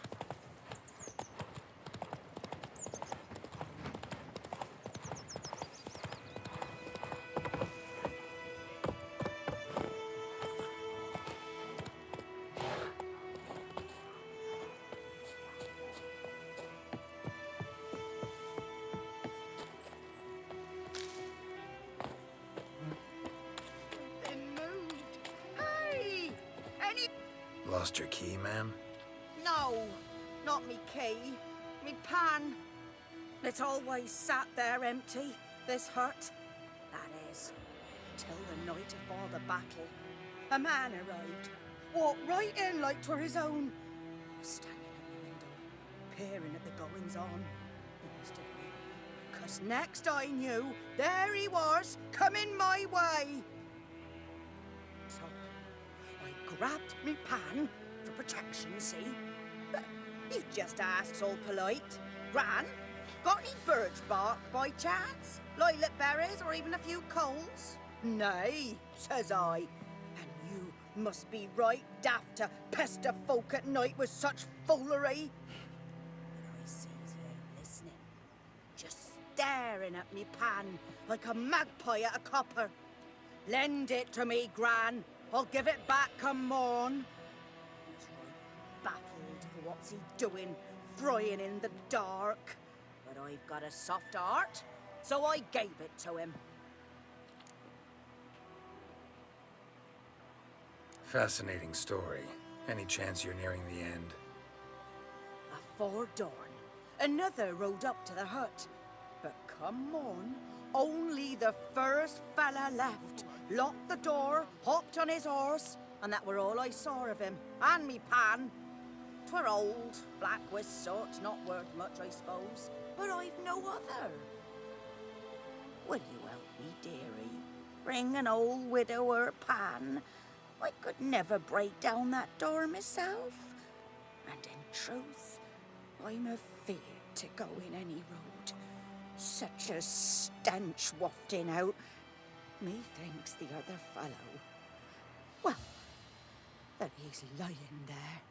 Lost your key, ma'am? No, not me key. Me pan. It's always sat there empty, this hut. That is, till the night afore the battle. A man arrived, walked right in like 'twere his own. Was standing at the window, peering at the goings-on. He must have been, 'cause next I knew, there he was, coming my way. So I grabbed me pan for protection, see? But he just asks all polite. Ran. Got any birch bark by chance? Lilac berries or even a few coals? Nay, says I. And you must be right daft to pester folk at night with such foolery. But I sees he ain't listening. Just staring at me pan like a magpie at a copper. Lend it to me, Gran. I'll give it back come morn. He's right baffled for what's he doing, frying in the dark. But I've got a soft heart, so I gave it to him. Fascinating story. Any chance you're nearing the end? Afore dawn, another rode up to the hut. But come on, only the first fella left. Locked the door, hopped on his horse, and that were all I saw of him. And me pan. 'Twere old, black with soot, not worth much, I suppose. But I've no other. Will you help me, dearie? Bring an old widower pan. I could never break down that door myself. And in truth, I'm afeard to go in any road. Such a stench wafting out. Methinks the other fellow, well, that he's lying there.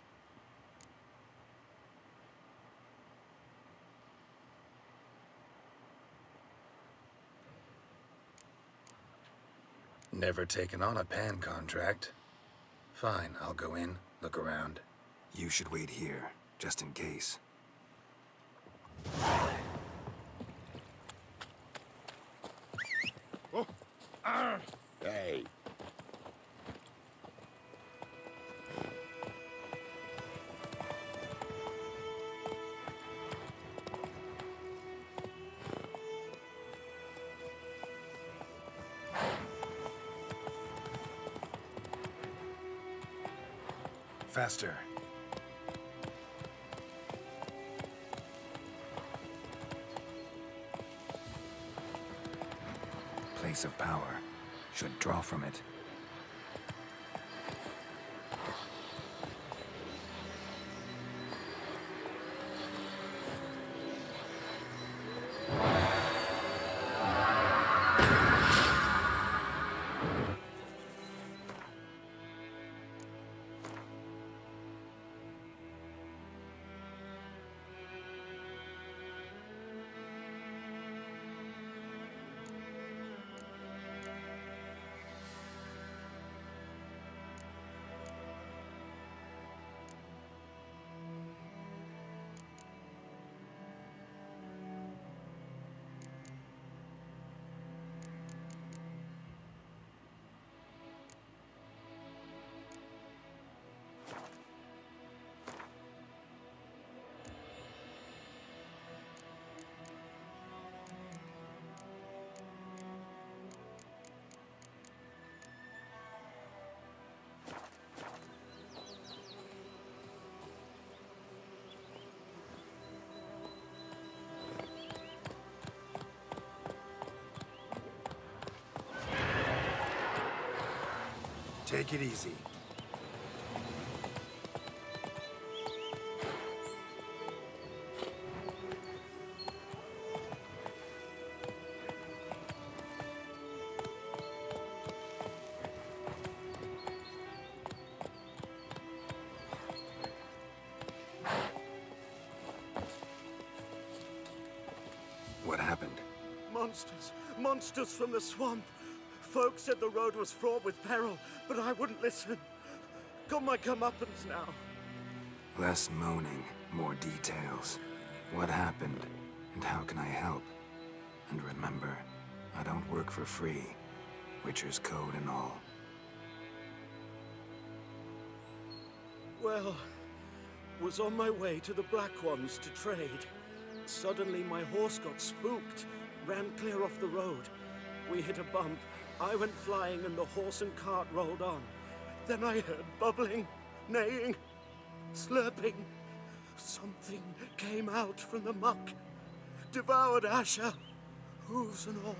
Never taken on a pan contract. Fine, I'll go in, look around. You should wait here, just in case. Hey. Faster. Place of power. Should draw from it. Take it easy. What happened? Monsters! Monsters from the swamp! Folks said the road was fraught with peril, but I wouldn't listen. Got my comeuppance now. Less moaning, more details. What happened, and how can I help? And remember, I don't work for free. Witcher's code and all. Well, was on my way to the Black Ones to trade. Suddenly my horse got spooked, ran clear off the road. We hit a bump, I went flying and the horse and cart rolled on. Then I heard bubbling, neighing, slurping. Something came out from the muck, devoured Asher, hooves and all.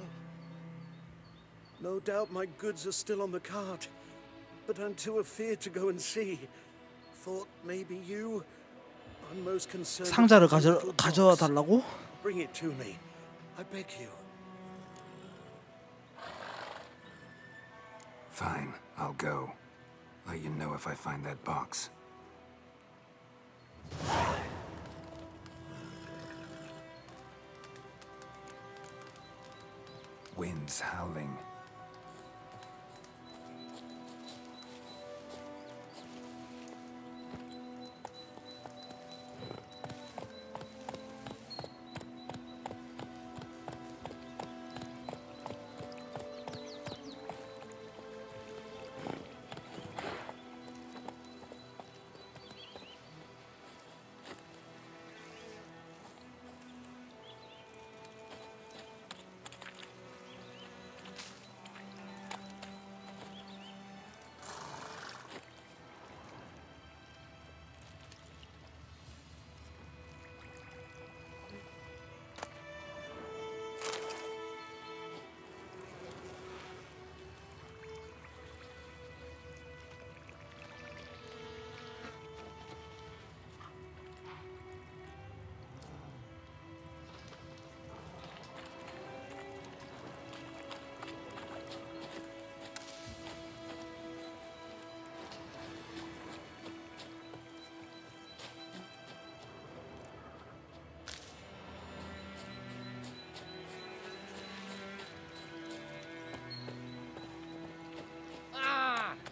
No doubt my goods are still on the cart, but I'm too afeard to go and see. Thought maybe you, I'm most concerned. 상자를 가져와 달라고? Bring it to me, I beg you. Fine, I'll go. Let you know if I find that box. Wind's howling.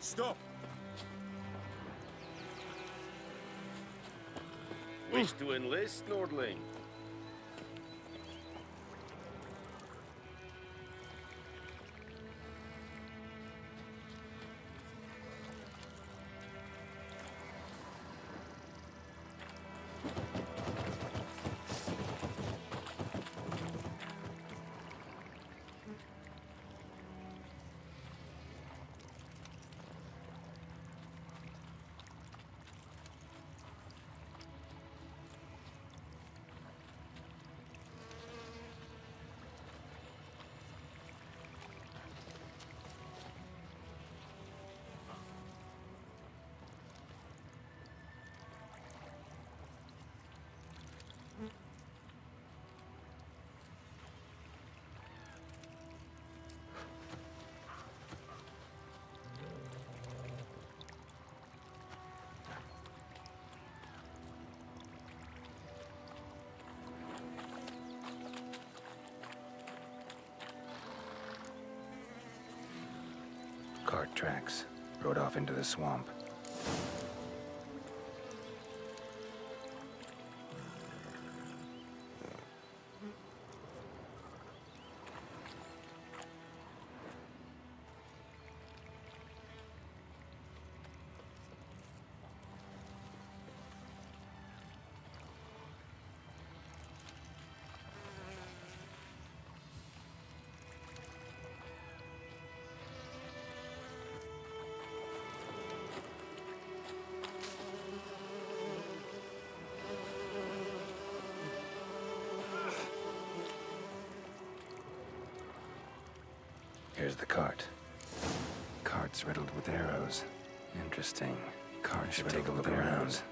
Stop! Wish to enlist, Nordling? Cart tracks. Rode off into the swamp. Here's the cart. Cart's riddled with arrows. Interesting. Cart should take a look around.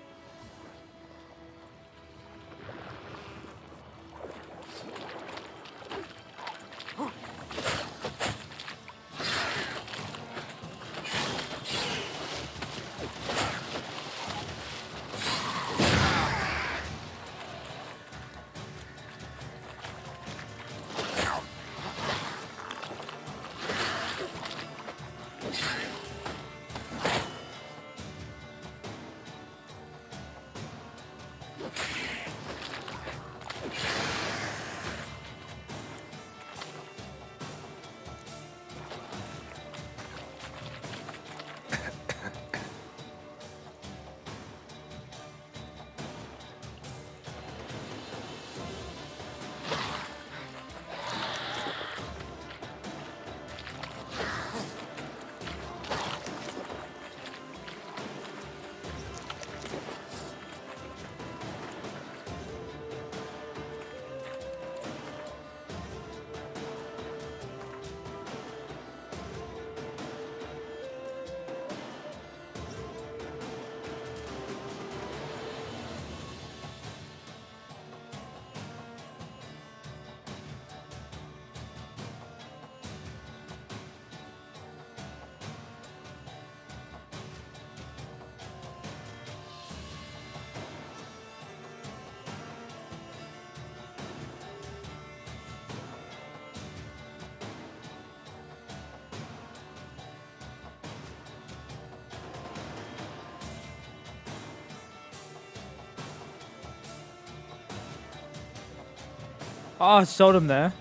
아 진짜 어렵네.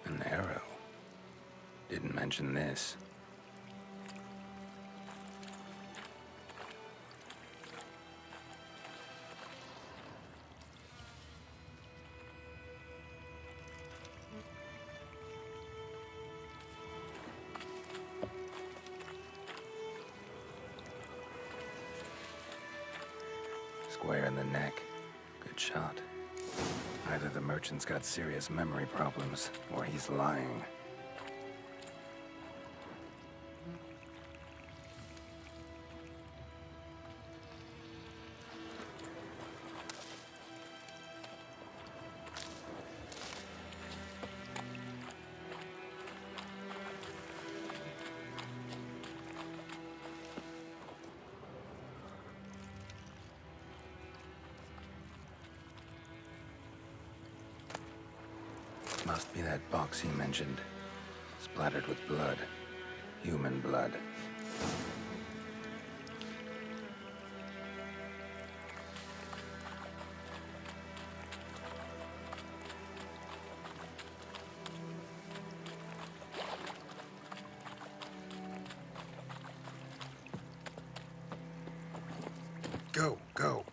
An arrow. Didn't mention this. Square in the neck. Good shot. Either the merchant's got serious memory problems, or he's lying. Must be that box he mentioned. Splattered with blood. Human blood. Go, go.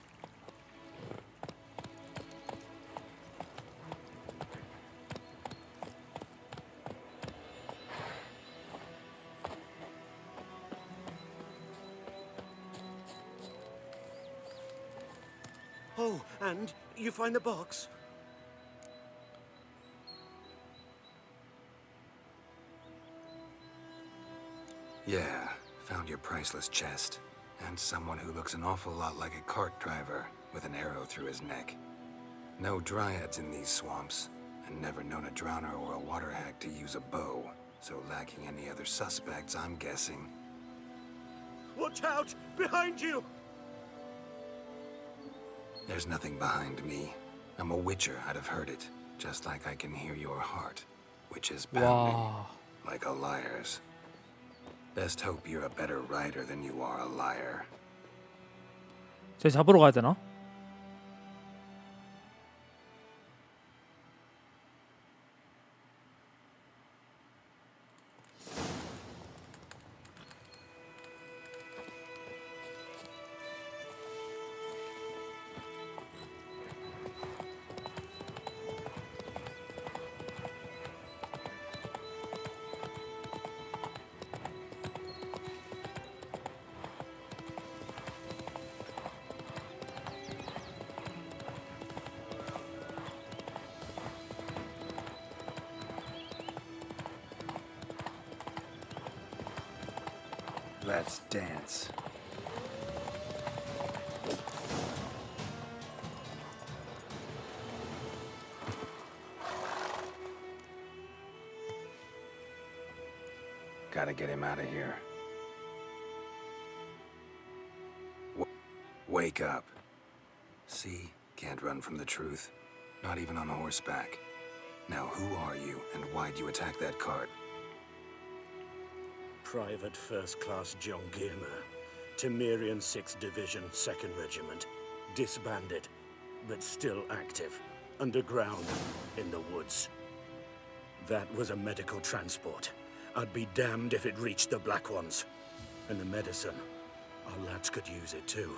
Oh, and you find the box? Yeah, found your priceless chest. And someone who looks an awful lot like a cart driver with an arrow through his neck. No dryads in these swamps, and never known a drowner or a water hag to use a bow. So lacking any other suspects, I'm guessing. Watch out! Behind you! There's nothing behind me. I'm a witcher, I'd have heard it. Just like I can hear your heart, which is pounding, 와. like a liar's. Best hope you're a better writer than you are a liar. 쟤 잡으러 가야 되나? Let's dance. Gotta get him out of here. Wake up. See? Can't run from the truth. Not even on horseback. Now who are you, and why'd you attack that cart? Private First Class John Gilmer, Temerian 6th Division, 2nd Regiment. Disbanded, but still active. Underground, in the woods. That was a medical transport. I'd be damned if it reached the Black Ones. And the medicine, our lads could use it too.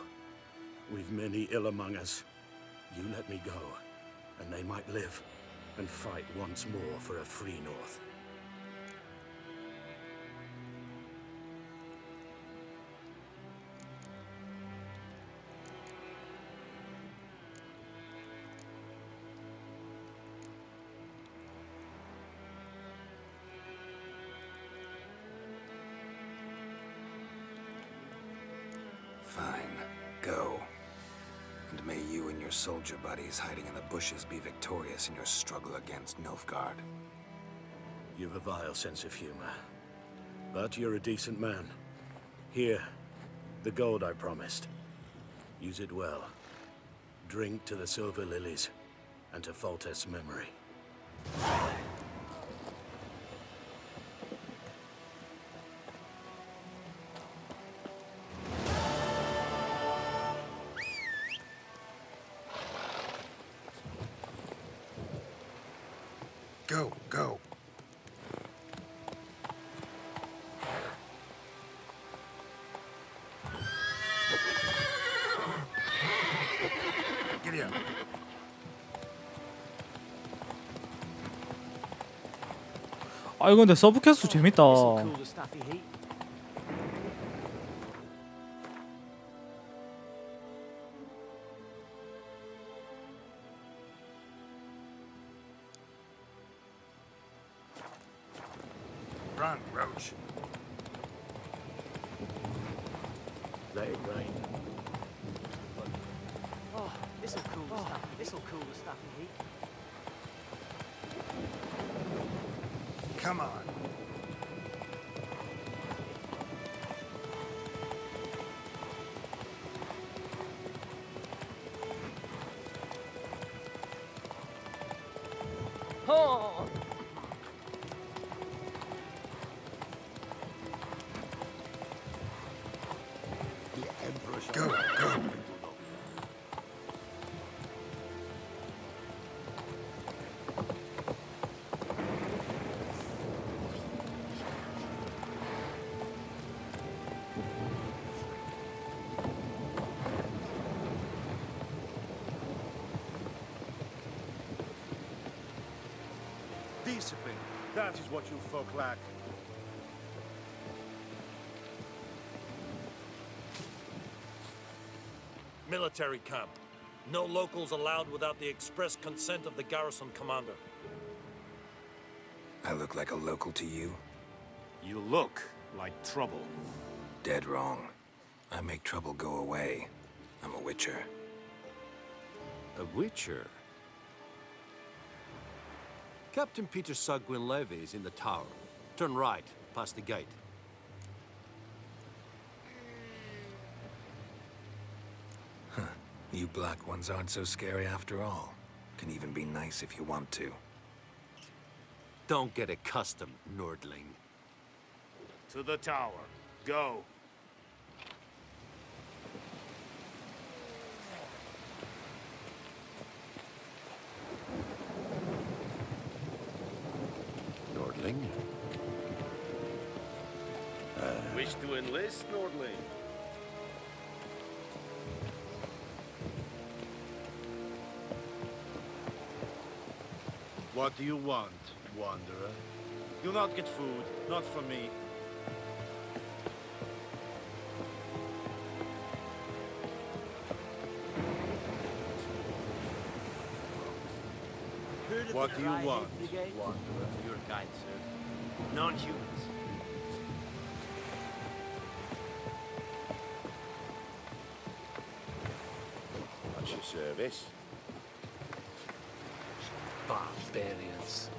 We've many ill among us. You let me go, and they might live and fight once more for a free North. Fine. Go. And may you and your soldier buddies hiding in the bushes be victorious in your struggle against Nilfgaard. You've a vile sense of humor. But you're a decent man. Here, the gold I promised. Use it well. Drink to the silver lilies, and to Foltest's memory. Go, go. Giddy up. 아 이거 근데 서브 캐스트 재밌다. Run, Roach. Let it rain. Oh, this'll cool the stuff. This'll cool the stuffy heat. Come on. Oh! Go, go. Discipline. That is what you folk lack. Military camp. No locals allowed without the express consent of the garrison commander. I look like a local to you? You look like trouble. Dead wrong. I make trouble go away. I'm a witcher. A witcher? Captain Peter Sagwin Levy is in the tower. Turn right, past the gate. You black ones aren't so scary after all. Can even be nice if you want to. Don't get accustomed, Nordling. To the tower. Go. Nordling? Wish to enlist, Nordling? What do you want, wanderer? You'll not get food, not from me. What do you want, wanderer? Your kind, sir. Non-humans. What's your service? Barbarians.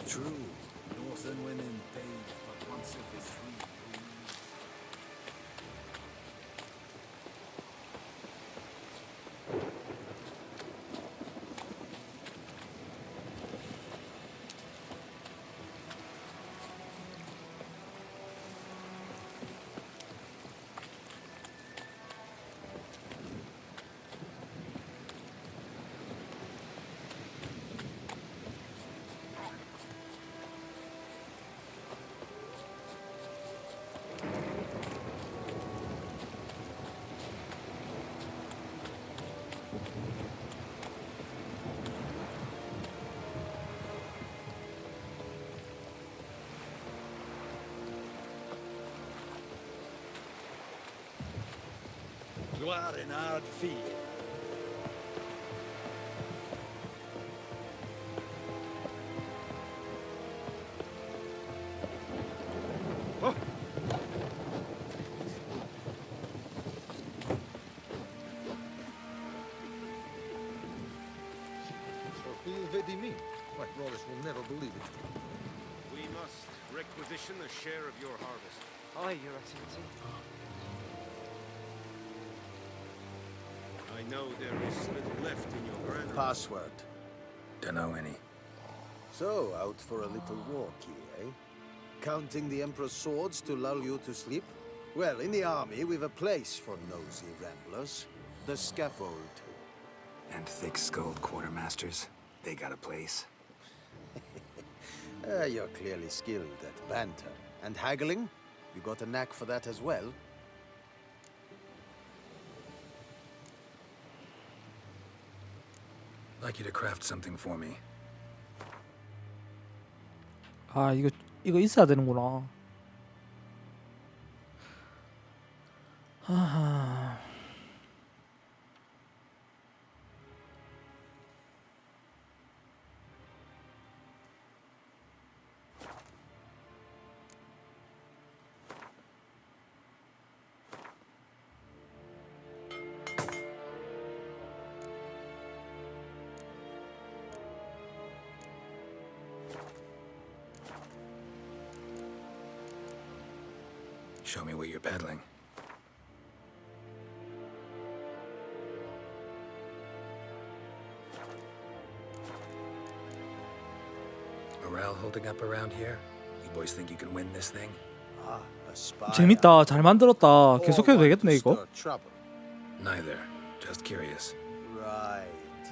True. Northern women bathe but once every 3 moons. You are in hard field. My brothers will never believe it. We must requisition a share of your harvest. Aye, Your Excellency. I know there is little left in your granary. Password. Dunno any. So, out for a little walk here, eh? Counting the Emperor's swords to lull you to sleep? Well, in the army, we've a place for nosy ramblers. The scaffold. And thick-skulled quartermasters, they got a place. You're clearly skilled at banter. And haggling? You got a knack for that as well? Like you to craft something for me. 아 이거 있어야 되는구나. 하하. Show me what you're peddling. Morale holding up around here? You boys think you can win this thing? Ah, a spy. 재밌다. 잘 만들었다. 계속해도 되겠네 이거. Neither. Just curious. Right.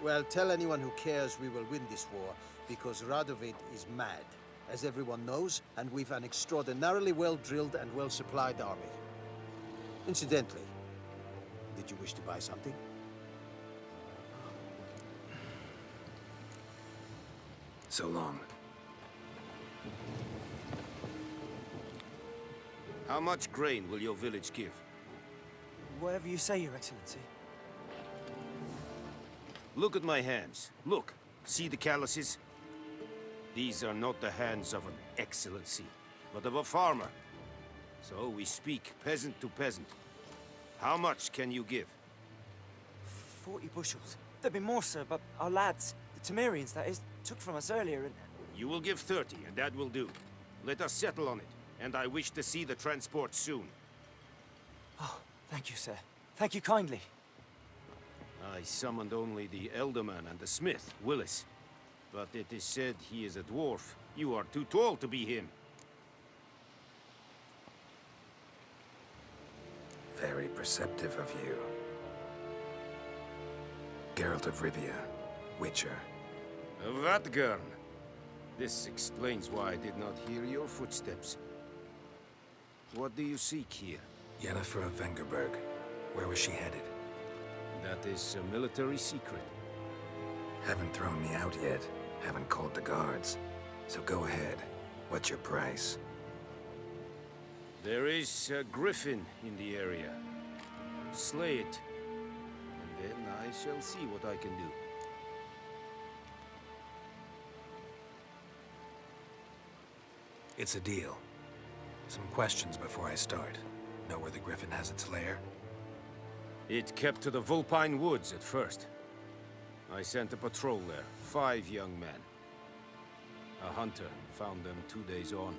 Well, tell anyone who cares we will win this war, because Radovid is mad, as everyone knows, and we've an extraordinarily well-drilled and well-supplied army. Incidentally, did you wish to buy something? So long. How much grain will your village give? Whatever you say, Your Excellency. Look at my hands. Look. See the calluses? These are not the hands of an excellency, but of a farmer. So we speak peasant to peasant. How much can you give? 40 bushels. There'd be more, sir, but our lads, the Temerians, that is, took from us earlier and... You will give 30, and that will do. Let us settle on it, and I wish to see the transport soon. Oh, thank you, sir. Thank you kindly. I summoned only the Elderman and the smith, Willis. But it is said he is a dwarf. You are too tall to be him. Very perceptive of you. Geralt of Rivia, Witcher. Vatgern. This explains why I did not hear your footsteps. What do you seek here? Yennefer of Vengerberg. Where was she headed? That is a military secret. Haven't thrown me out yet. Haven't called the guards. So go ahead. What's your price? There is a griffin in the area. Slay it. And then I shall see what I can do. It's a deal. Some questions before I start. Know where the griffin has its lair? It kept to the Vulpine Woods at first. I sent a patrol there, 5 young men. A hunter found them 2 days on.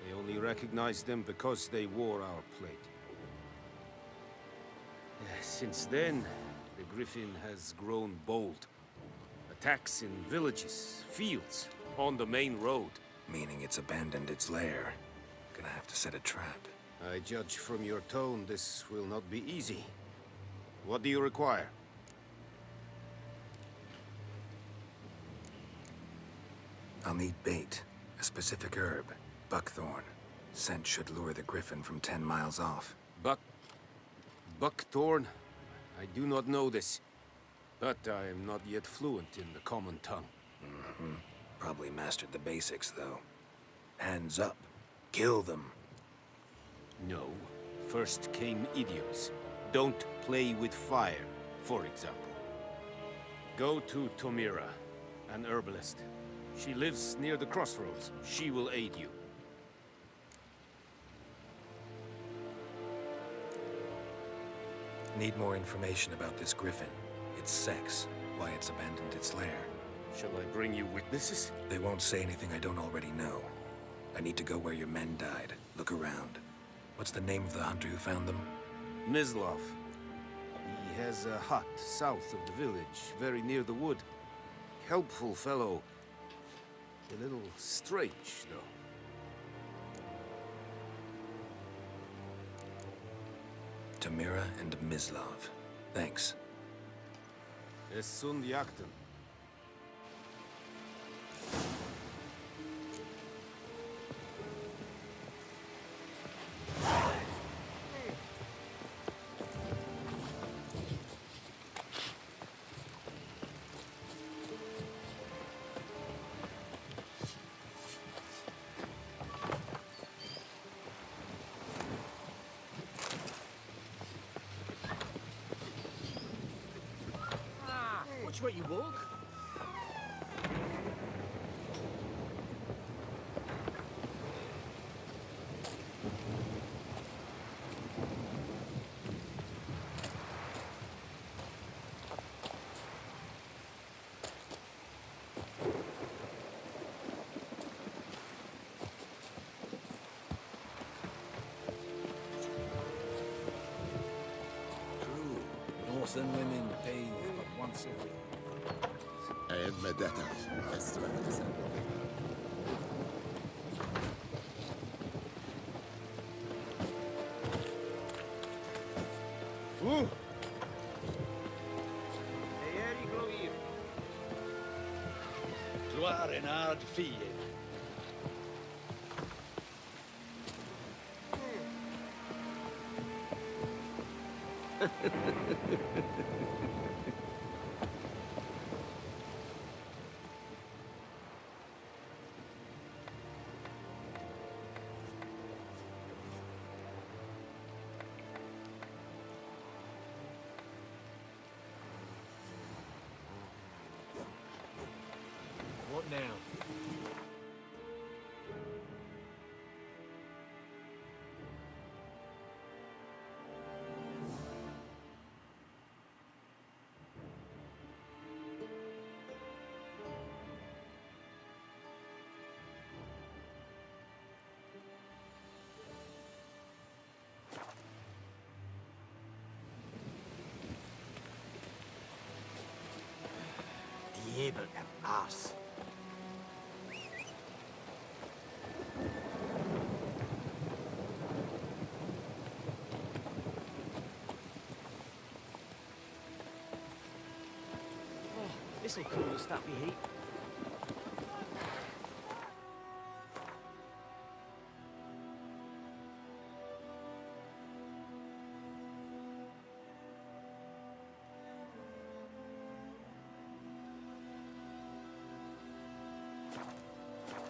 They only recognized them because they wore our plate. Since then, the griffin has grown bold. Attacks in villages, fields, on the main road. Meaning it's abandoned its lair. Gonna have to set a trap. I judge from your tone this will not be easy. What do you require? I'll need bait, a specific herb, buckthorn. Scent should lure the griffin from 10 miles off. Buckthorn? I do not know this, but I am not yet fluent in the common tongue. Probably mastered the basics, though. Hands up. Kill them. No. First came idioms. Don't play with fire, for example. Go to Tomira, an herbalist. She lives near the crossroads. She will aid you. Need more information about this griffin. Its sex, why it's abandoned its lair. Shall I bring you witnesses? They won't say anything I don't already know. I need to go where your men died. Look around. What's the name of the hunter who found them? Mislov. He has a hut south of the village, very near the wood. Helpful fellow. A little strange, though. Tomira and Mislov. Thanks. Es sunt jakten. Watch where you walk. Northern women bathe but once a week. Gloire en hard fille. What now? Diabel and ass. This'll cool the stuffy heat.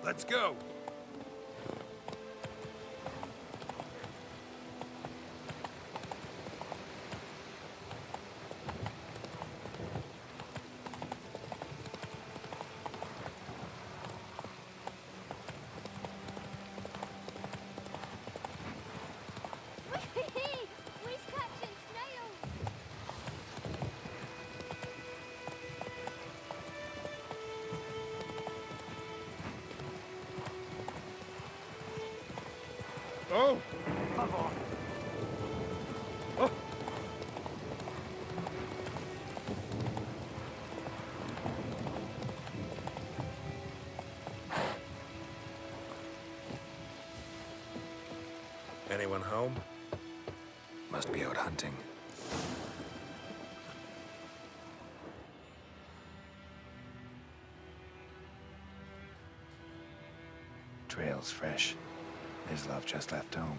Let's go! We're catching snails! Oh! Anyone home? Must be out hunting. Trail's fresh. His love just left home.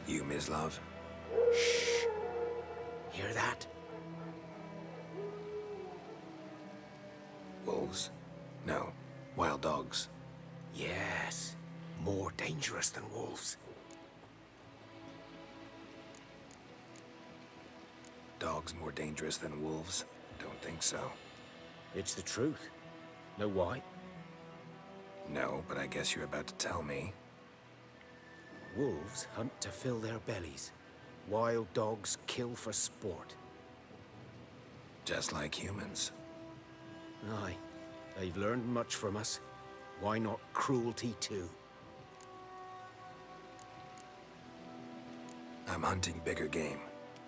You, Ms. Love? Shh. Hear that? Wolves? No. Wild dogs. Yes. More dangerous than wolves. Dogs more dangerous than wolves? Don't think so. It's the truth. Know why? No, but I guess you're about to tell me. Wolves hunt to fill their bellies. Wild dogs kill for sport. Just like humans. Aye. They've learned much from us. Why not cruelty too? I'm hunting bigger game.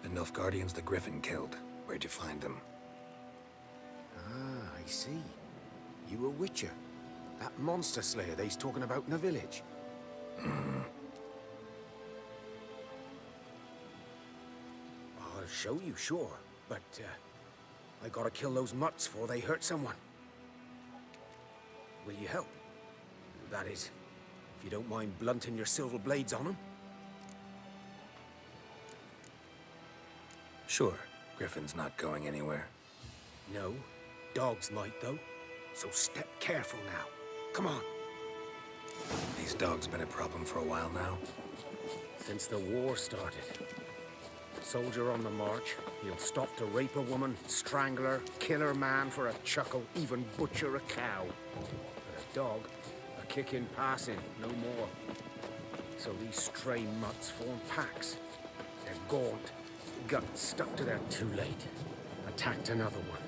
The Nilfgaardians the Griffin killed. Where'd you find them? Ah, I see. You a witcher. That monster slayer they's talking about in the village. Hmm. I'll show you, sure. But, I gotta kill those mutts before they hurt someone. Will you help? That is, if you don't mind blunting your silver blades on them. Sure. Griffin's not going anywhere. No. Dogs might, though. So step careful now. Come on. These dogs been a problem for a while now. Since the war started. Soldier on the march, he'll stop to rape a woman, strangle her, kill her man for a chuckle, even butcher a cow. But a dog, a kick in passing, no more. So these stray mutts form packs. They're gaunt, guts stuck to their too late. Attacked another one.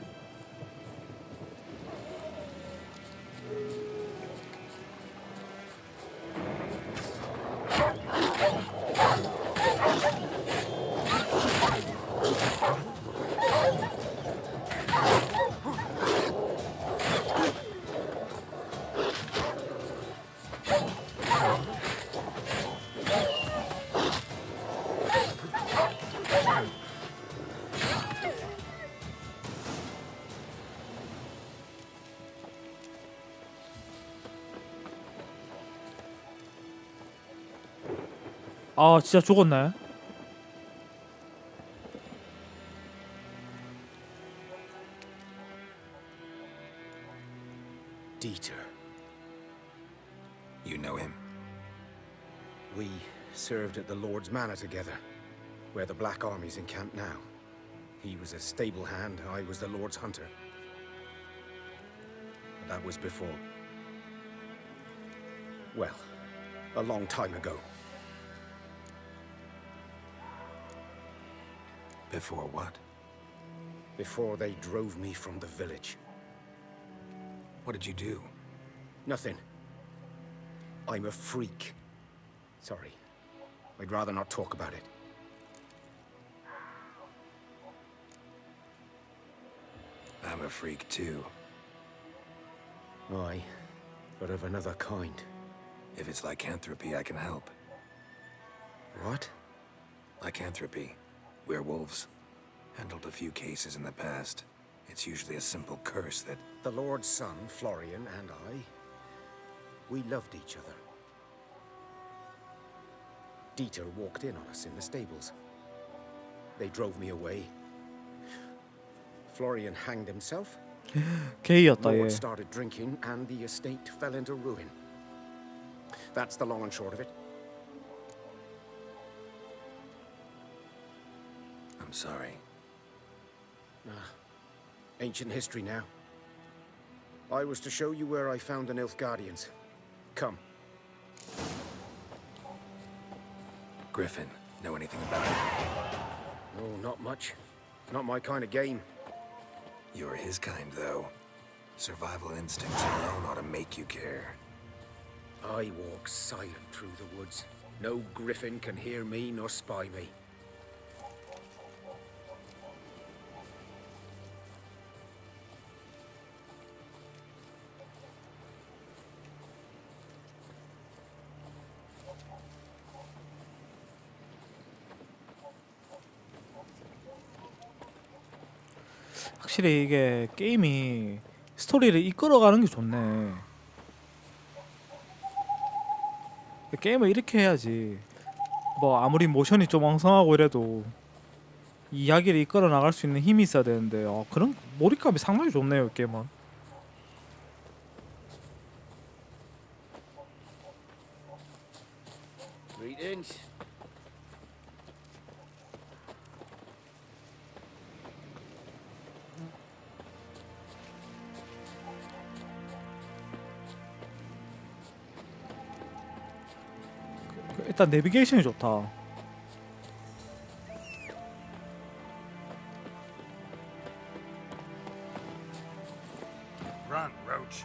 아 진짜 죽었네. Dieter. You know him? We served at the Lord's Manor together, where the Black Army's encamped now. He was a stable hand, I was the Lord's hunter. But that was before. Well, a long time ago. Before what? Before they drove me from the village. What did you do? Nothing. I'm a freak. Sorry. I'd rather not talk about it. I'm a freak too. Aye, but of another kind. If it's lycanthropy, I can help. What? Lycanthropy. Werewolves. Handled a few cases in the past. It's usually a simple curse that... The Lord's son, Florian, and I, we loved each other. Dieter walked in on us in the stables. They drove me away. Florian hanged himself. 게이였다 얘. Lord started drinking, and the estate fell into ruin. That's the long and short of it. I'm sorry. Ancient history now. I was to show you where I found the Nilfgaardians. Come. Griffin, know anything about it? No, not much. Not my kind of game. You're his kind, though. Survival instincts alone ought to make you care. I walk silent through the woods. No griffin can hear me nor spy me. 확실히 이게 게임이 스토리를 이끌어가는 게 좋네. 게임을 이렇게 해야지. 뭐 아무리 모션이 좀 엉성하고 이래도 이야기를 이끌어 나갈 수 있는 힘이 있어야 되는데 그런 몰입감이 상당히 좋네요, 이 게임은. Greetings. 일단 내비게이션이 좋다. Run, Roach.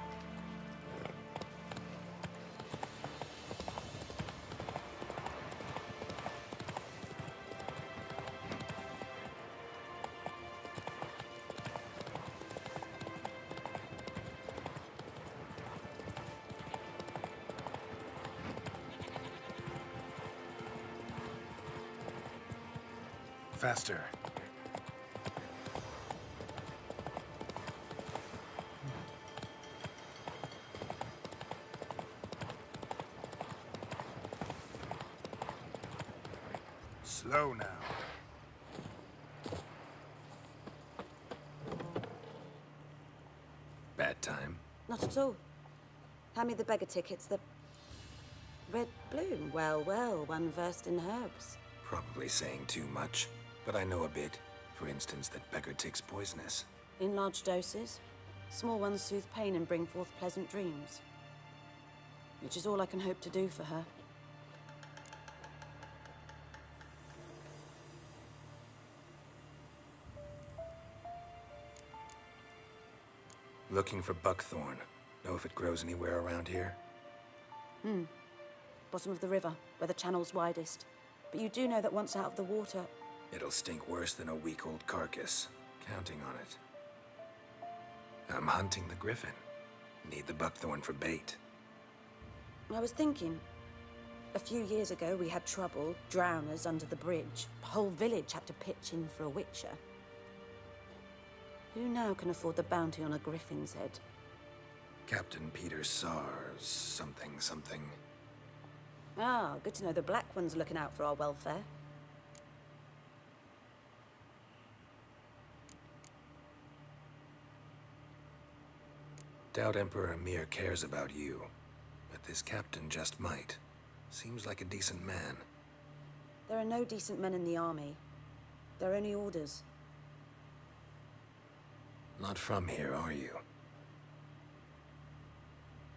Faster. Slow now. Bad time? Not at all. Hand me the beggar tickets, the red bloom. Well, well, one versed in herbs. Probably saying too much, but I know a bit. For instance, that beggar tick's poisonous. In large doses. Small ones soothe pain and bring forth pleasant dreams. Which is all I can hope to do for her. Looking for buckthorn. Know if it grows anywhere around here? Bottom of the river, where the channel's widest. But you do know that once out of the water... It'll stink worse than a week-old carcass. Counting on it. I'm hunting the griffin. Need the buckthorn for bait. I was thinking... A few years ago, we had trouble, drowners under the bridge. The whole village had to pitch in for a witcher. Who now can afford the bounty on a griffin's head? Captain Peter Sars, something. Ah, good to know the Black One's looking out for our welfare. Doubt Emperor Emir cares about you, but this captain just might. Seems like a decent man. There are no decent men in the army. There are only orders. Not from here, are you?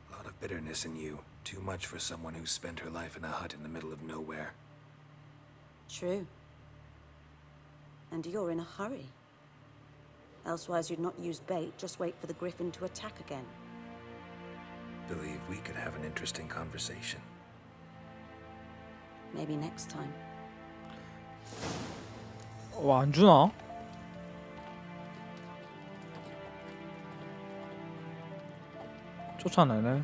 A lot of bitterness in you. Too much for someone who spent her life in a hut in the middle of nowhere. True. And you're in a hurry. Elsewise you'd not use bait, just wait for the griffin to attack again. Believe we could have an interesting conversation. Maybe next time. 안 주나? 쫓아내네.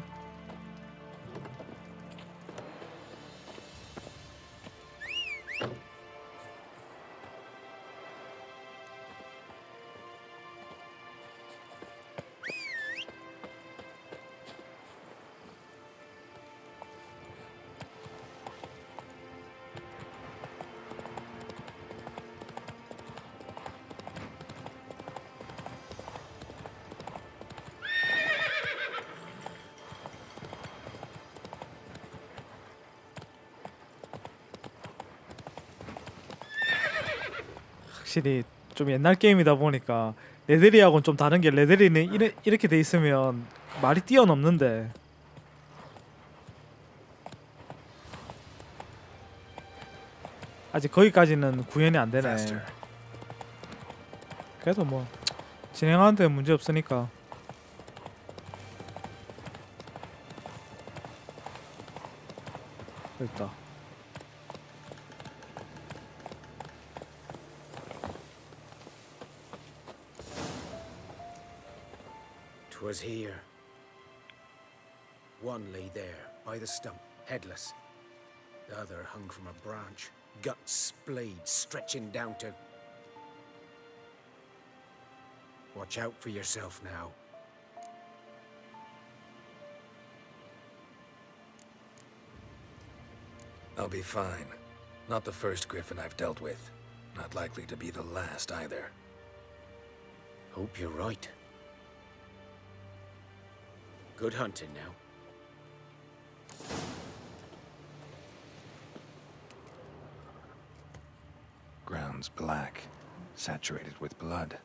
확실히 좀 옛날 게임이다 보니까 레데리하고는 좀 다른 게 레데리는 이렇게 돼 있으면 말이 뛰어넘는데 아직 거기까지는 구현이 안 되네. 그래도 뭐 진행하는 데 문제 없으니까. 됐다. "'Twas here. One lay there, by the stump, headless. The other hung from a branch, guts splayed, stretching down to... Watch out for yourself now." I'll be fine. Not the first griffin I've dealt with. Not likely to be the last either. Hope you're right. Good hunting now. Ground's black, saturated with blood.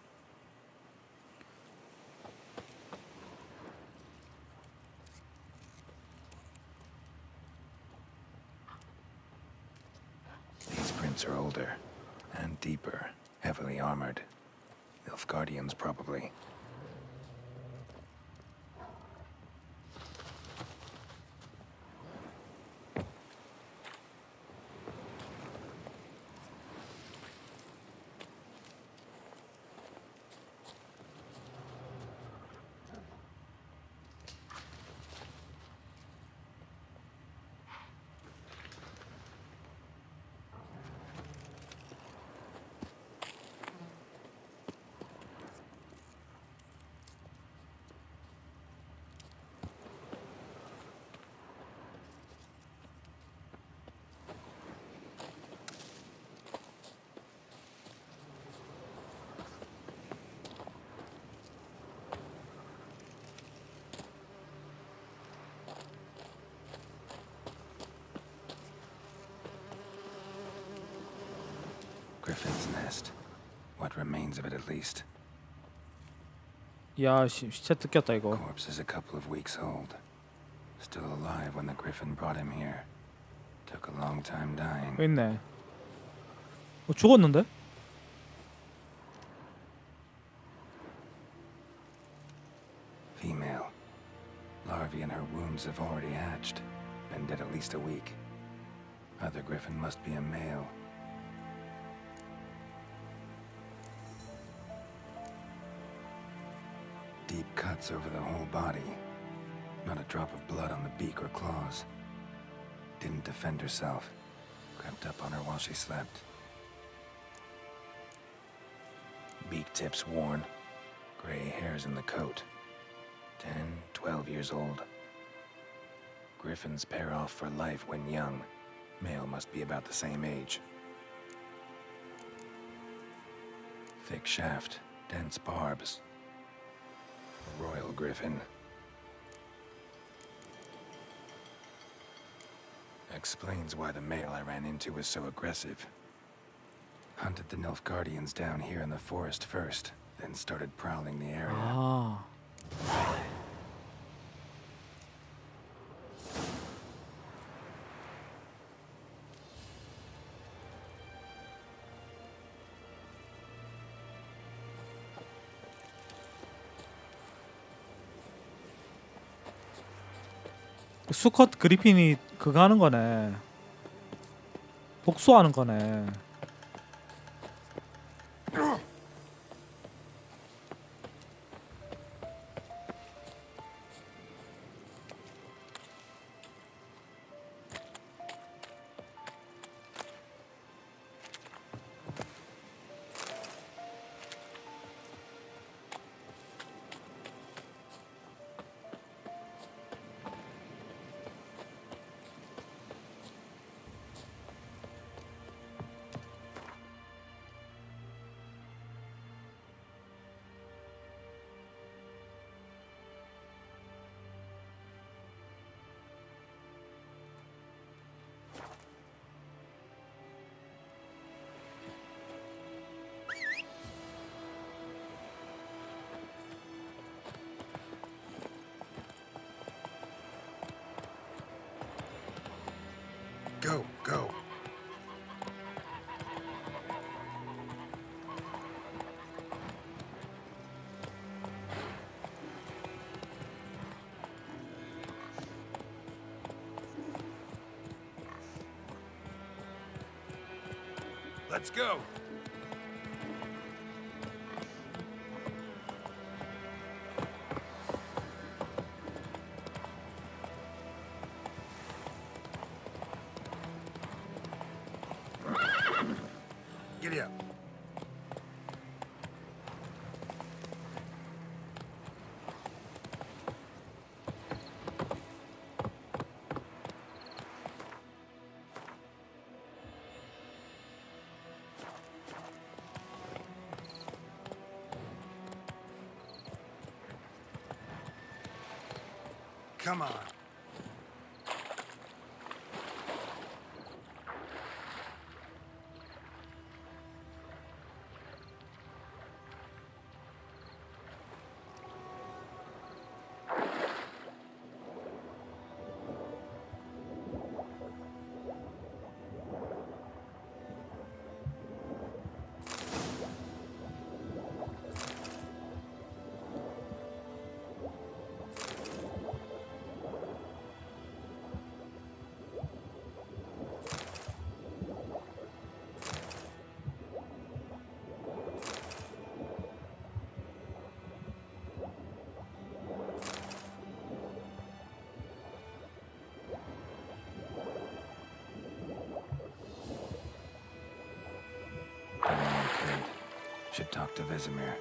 These prints are older and deeper, heavily armored. Nilfgaardians, probably. Griffin's nest. What remains of it, at least. 야, 시체 뜯겼다 이거. Corpse is a couple of weeks old. Still alive when the griffin brought him here. Took a long time dying. 여기 있네. 죽었는데? Female. Larvae in her wounds have already hatched. Been dead at least a week. Other griffin must be a male. Deep cuts over the whole body. Not a drop of blood on the beak or claws. Didn't defend herself. Crept up on her while she slept. Beak tips worn. Gray hairs in the coat. 10, 12 years old. Griffins pair off for life when young. Male must be about the same age. Thick shaft, dense barbs. Royal griffin. Explains why the male I ran into was so aggressive. Hunted the Nilfgaardians down here in the forest first, then started prowling the area. 아. 수컷 그리핀이 그거 하는 거네. 복수하는 거네. Go, go. Let's go. Giddy up. Come on. Should talk to Vesemir.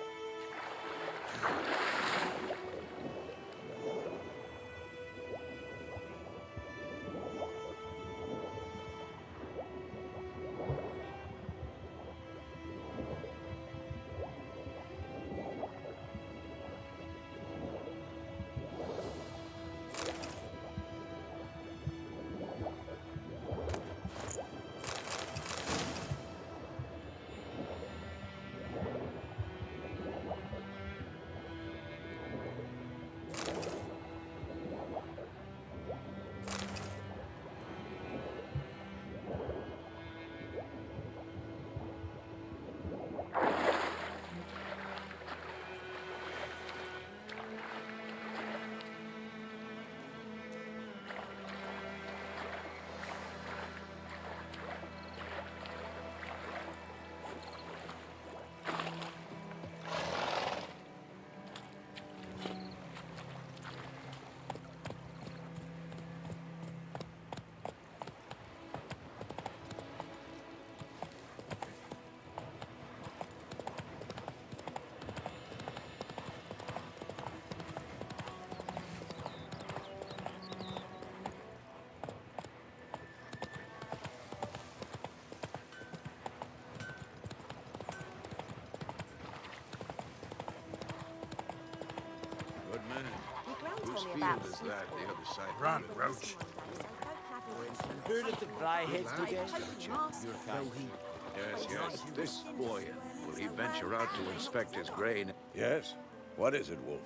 Whose field is that, the other side? Run, Roach. Heard of the Dryheads today? Yes. This boy, will he venture out to inspect his grain? Yes. What is it, Wolf?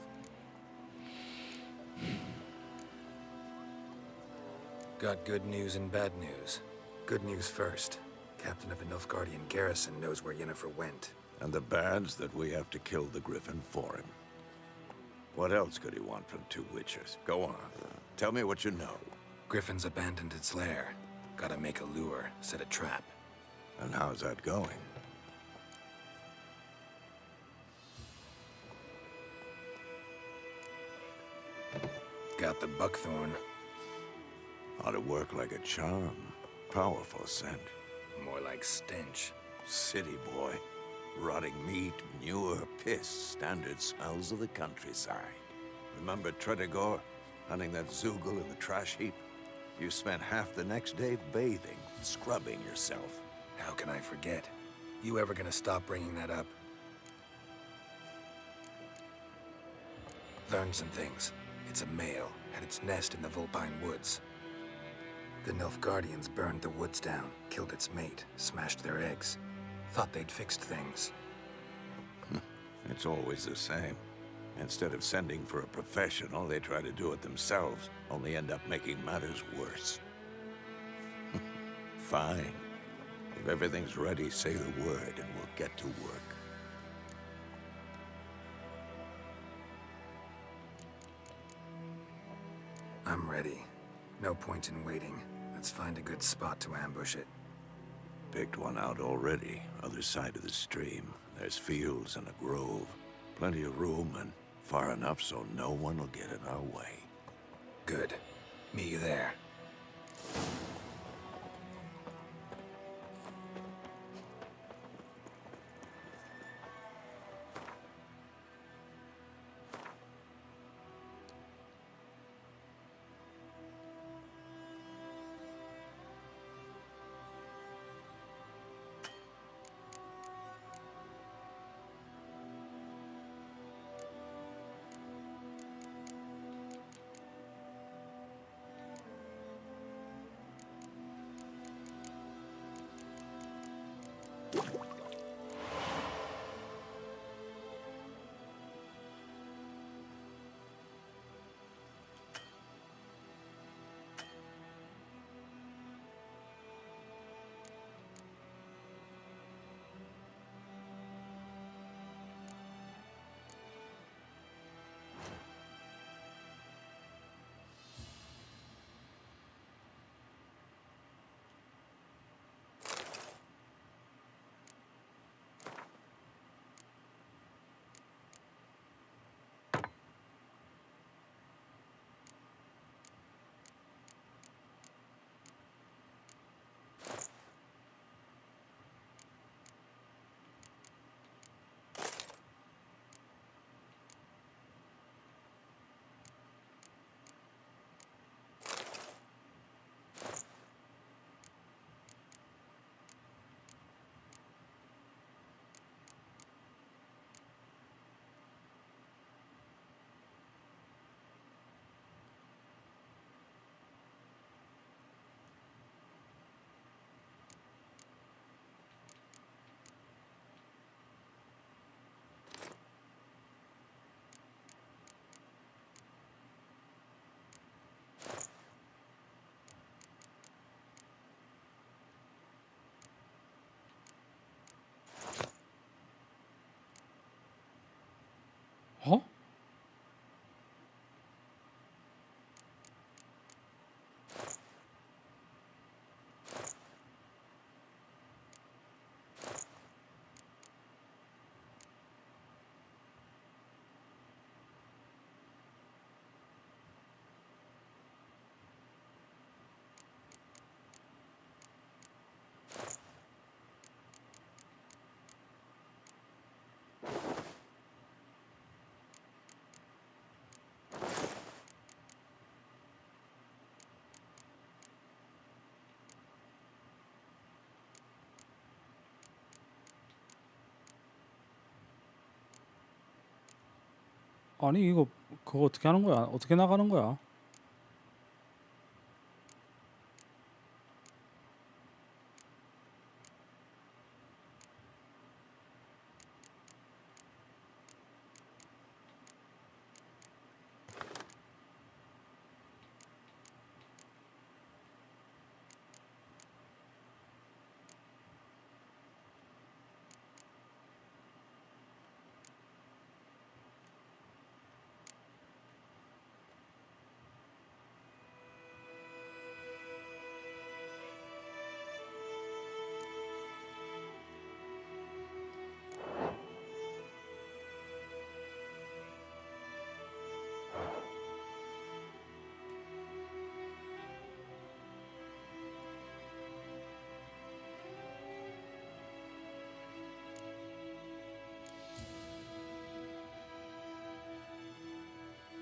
Got good news and bad news. Good news first. Captain of the Nilfgaardian garrison knows where Yennefer went. And the bad's that we have to kill the Griffin for him. What else could he want from two witchers? Go on. Tell me what you know. Griffin's abandoned its lair. Gotta make a lure, set a trap. And how's that going? Got the buckthorn. Ought to work like a charm. Powerful scent. More like stench. City boy. Rotting meat, manure, piss, standard smells of the countryside. Remember Tredegor, hunting that Zoogle in the trash heap? You spent half the next day bathing, scrubbing yourself. How can I forget? You ever gonna stop bringing that up? Learned some things. It's a male, had its nest in the Vulpine Woods. The Nilfgaardians burned the woods down, killed its mate, smashed their eggs. Thought they'd fixed things. It's always the same. Instead of sending for a professional, they try to do it themselves, only end up making matters worse. Fine. If everything's ready, say the word and we'll get to work. I'm ready. No point in waiting. Let's find a good spot to ambush it. picked one out already. Other side of the stream. There's fields and a grove. Plenty of room and far enough so no one will get in our way. Good. Meet you there. 어? 아니 이거 그거 어떻게 하는 거야? 어떻게 나가는 거야?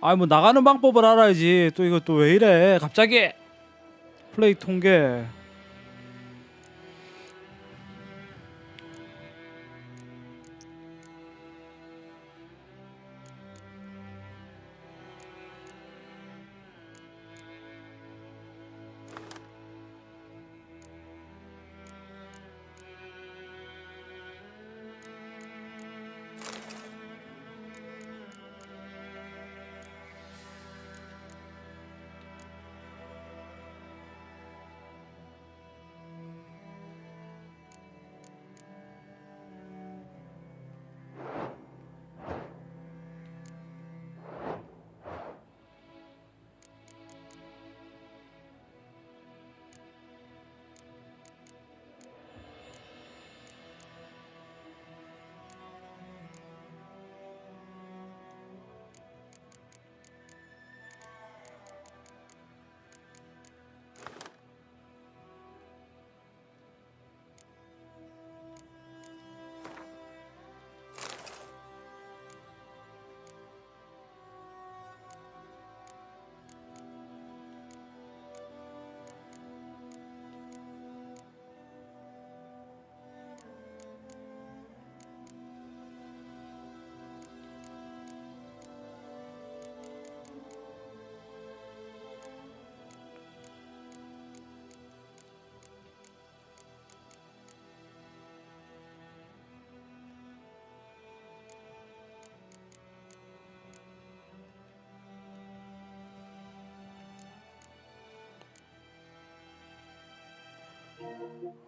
아니 뭐 나가는 방법을 알아야지. 또 이거 또 왜 이래 갑자기. 플레이 통계.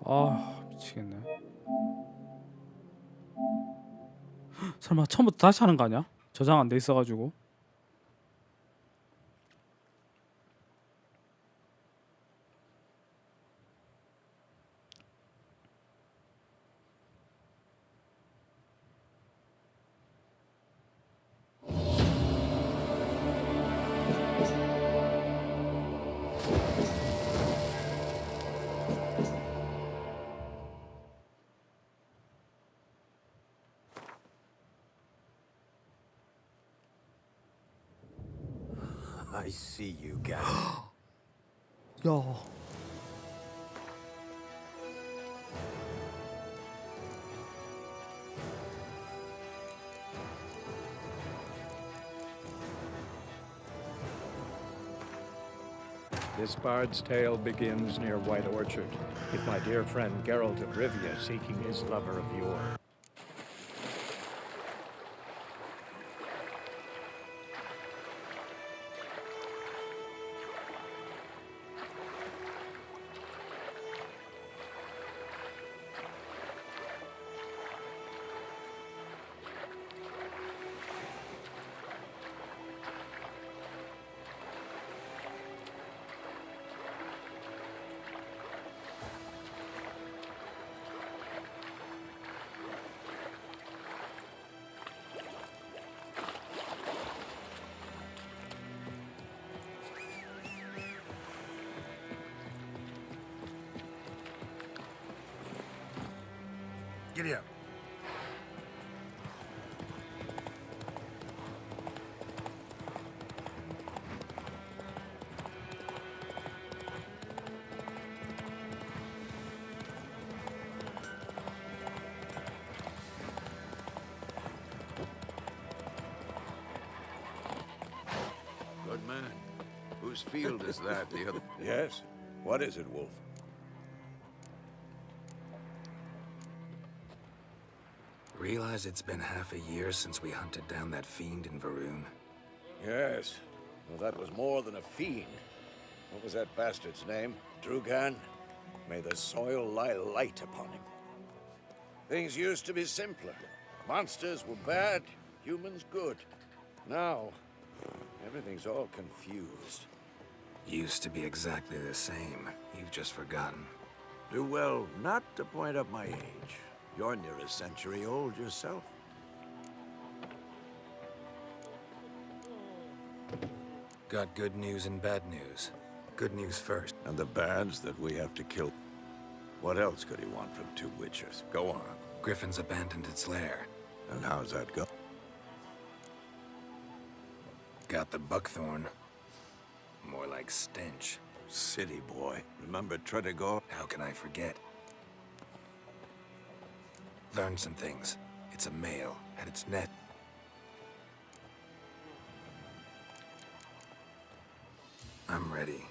아 미치겠네. 설마 처음부터 다시 하는 거 아니야? 저장 안 돼 있어가지고. I see you guys. 야. This bard's tale begins near White Orchard, with my dear friend Geralt of Rivia seeking his lover of yore. Giddy up. Good man. Whose field is that? The other? Yes? What is it, Wolf? Realize it's been half a year since we hunted down that fiend in Varun? Yes. Well, that was more than a fiend. What was that bastard's name? Drugan? May the soil lie light upon him. Things used to be simpler. Monsters were bad, humans good. Now, everything's all confused. Used to be exactly the same. You've just forgotten. Do well not to point up my age. You're near a century old yourself. Got good news and bad news. Good news first. And the bad's that we have to kill. What else could he want from two witchers? Go on. Griffin's abandoned its lair. And how's that go? Got the buckthorn. More like stench. City boy. Remember Tredigor? How can I forget? Learned some things. It's a male. Had its net. I'm ready.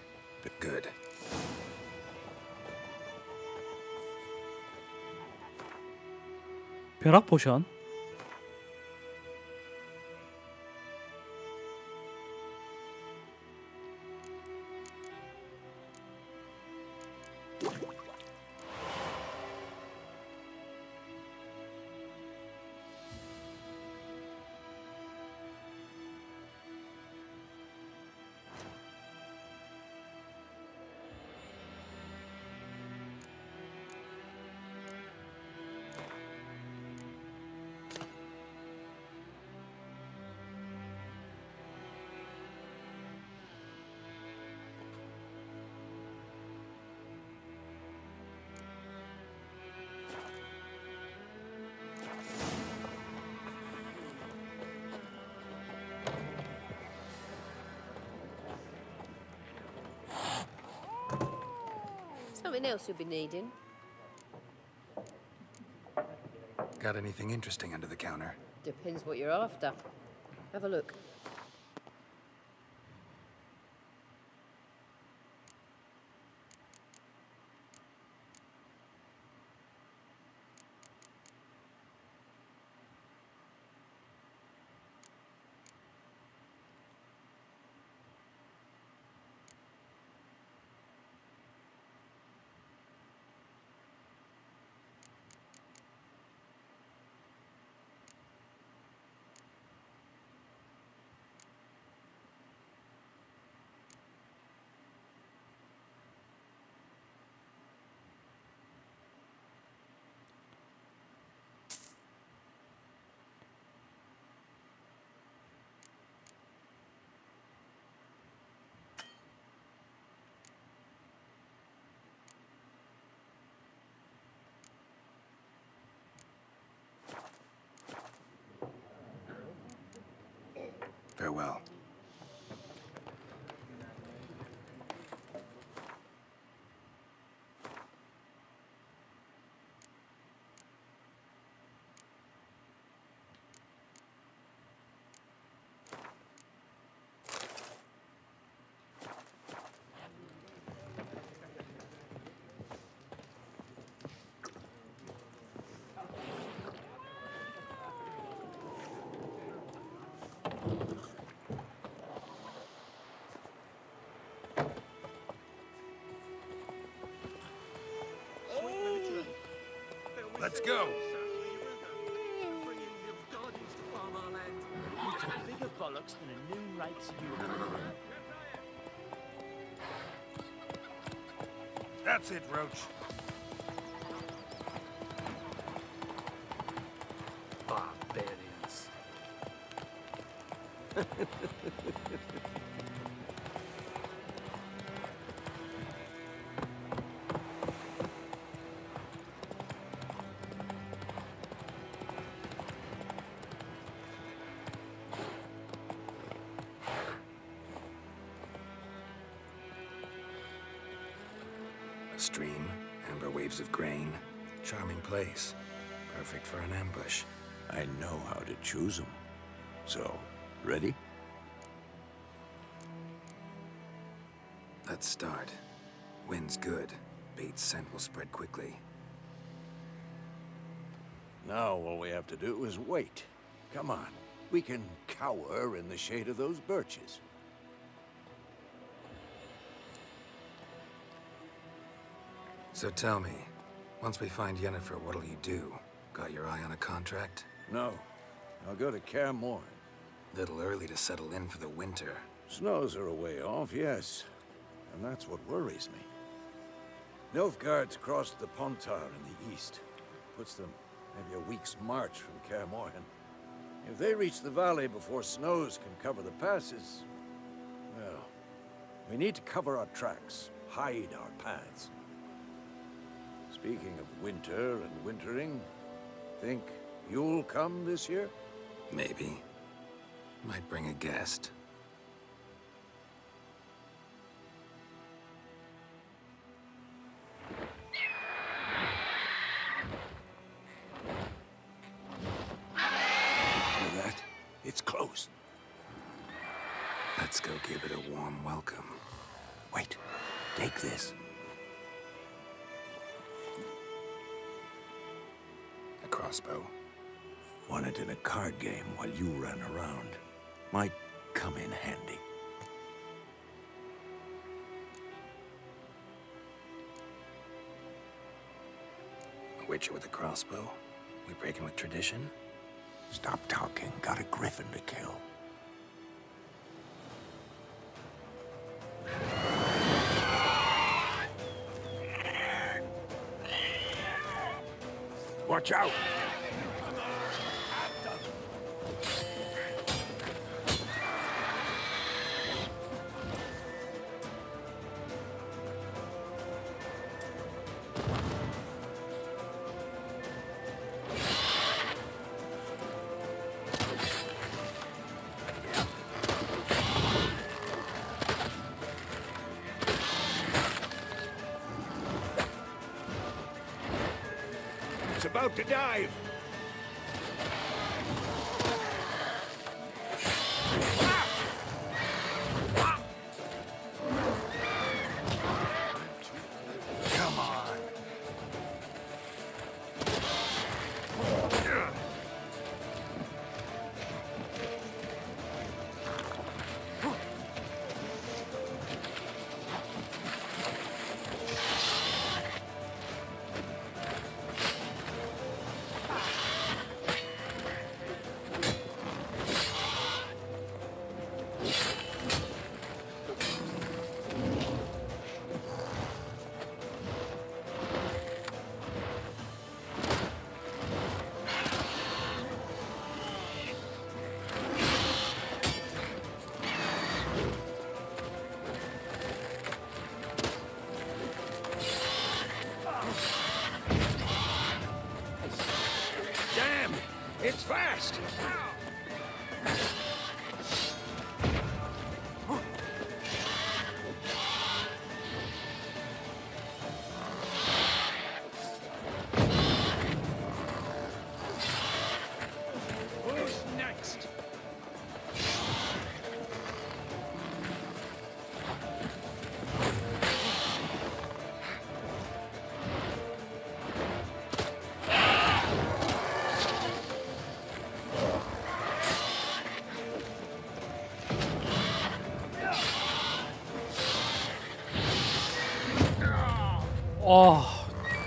But good. 벼락 포션. Something else you'll be needing. Got anything interesting under the counter? Depends what you're after. Have a look. Let's go. You took bigger bollocks than a noon rate's human. That's it, Roach. Barbarians. A stream, amber waves of grain. Charming place. Perfect for an ambush. I know how to choose them. So, ready? Let's start. Wind's good. Bait's scent will spread quickly. Now all we have to do is wait. Come on. We can cower in the shade of those birches. So tell me, once we find Yennefer, what'll you do? Got your eye on a contract? No. I'll go to Kaer Morhen. Little early to settle in for the winter. Snows are a way off, yes. And that's what worries me. Nilfgaard's crossed the Pontar in the east. Puts them maybe a week's march from Kaer Morhen. If they reach the valley before snows can cover the passes, well, we need to cover our tracks, hide our paths. Speaking of winter and wintering, think you'll come this year? Maybe. Might bring a guest. Hear that? It's close. Let's go give it a warm welcome. Wait. Take this. A crossbow. Won it in a card game while you ran around. Might come in handy. A witcher with a crossbow? We breaking with tradition? Stop talking. Got a griffin to kill. Watch out! It's about to dive! Come on! Damn! It's fast! Who's next?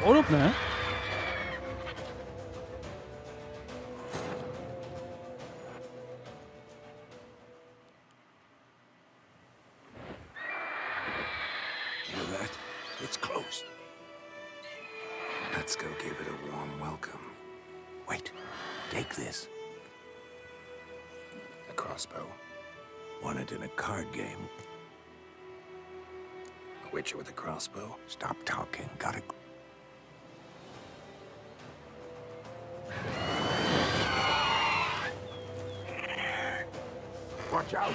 어렵네. Let's go give it a warm welcome. Wait, take this. A crossbow. Won it in a card game. A witcher with a crossbow. Stop talking. Gotta. Watch out!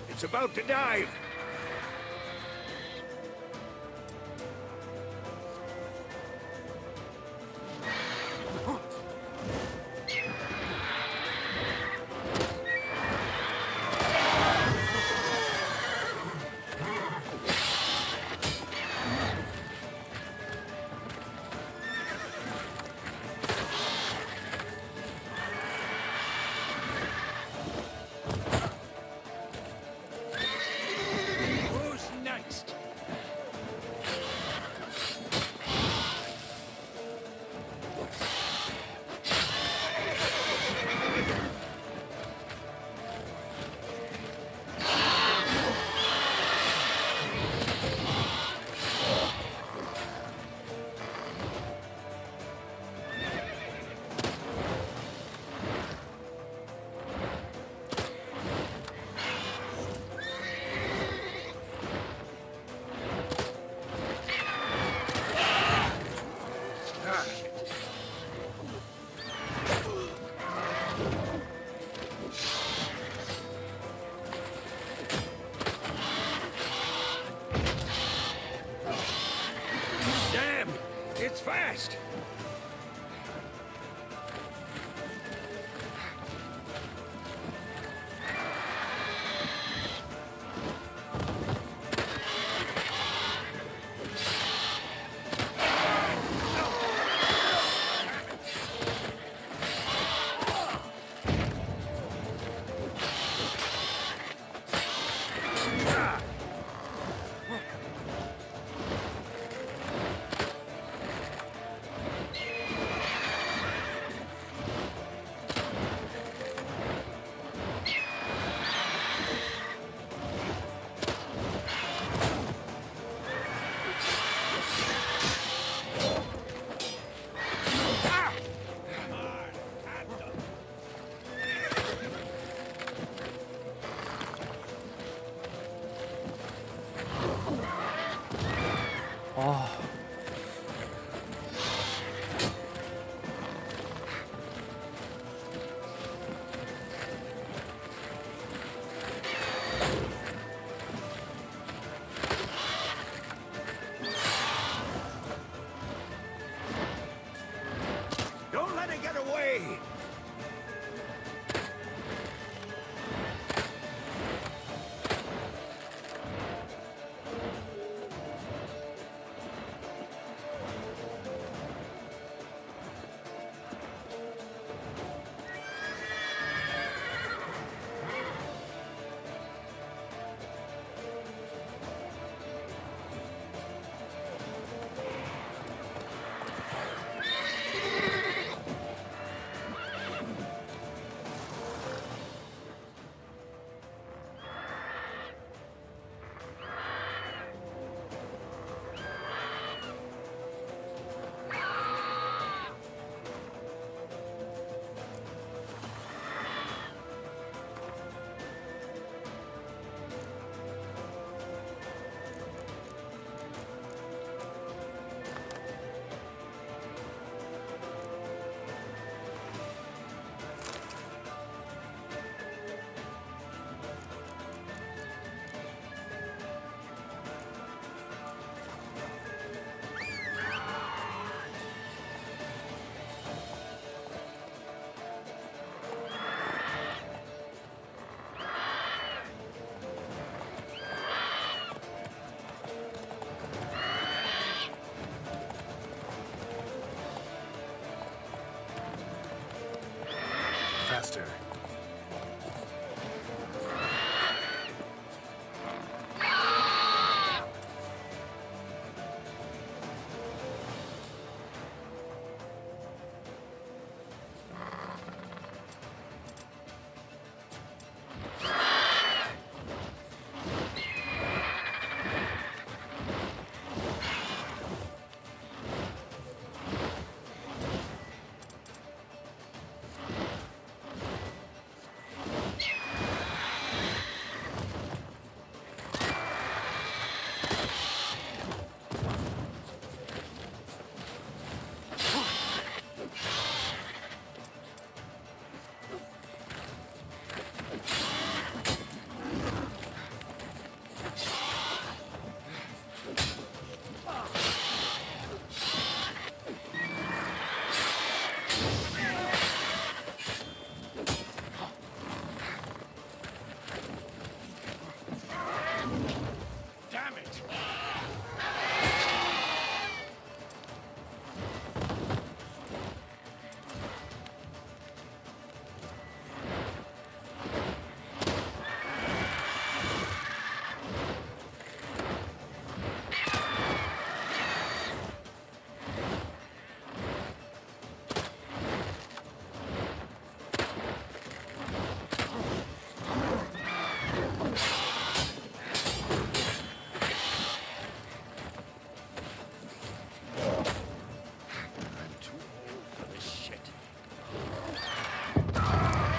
It's about to dive!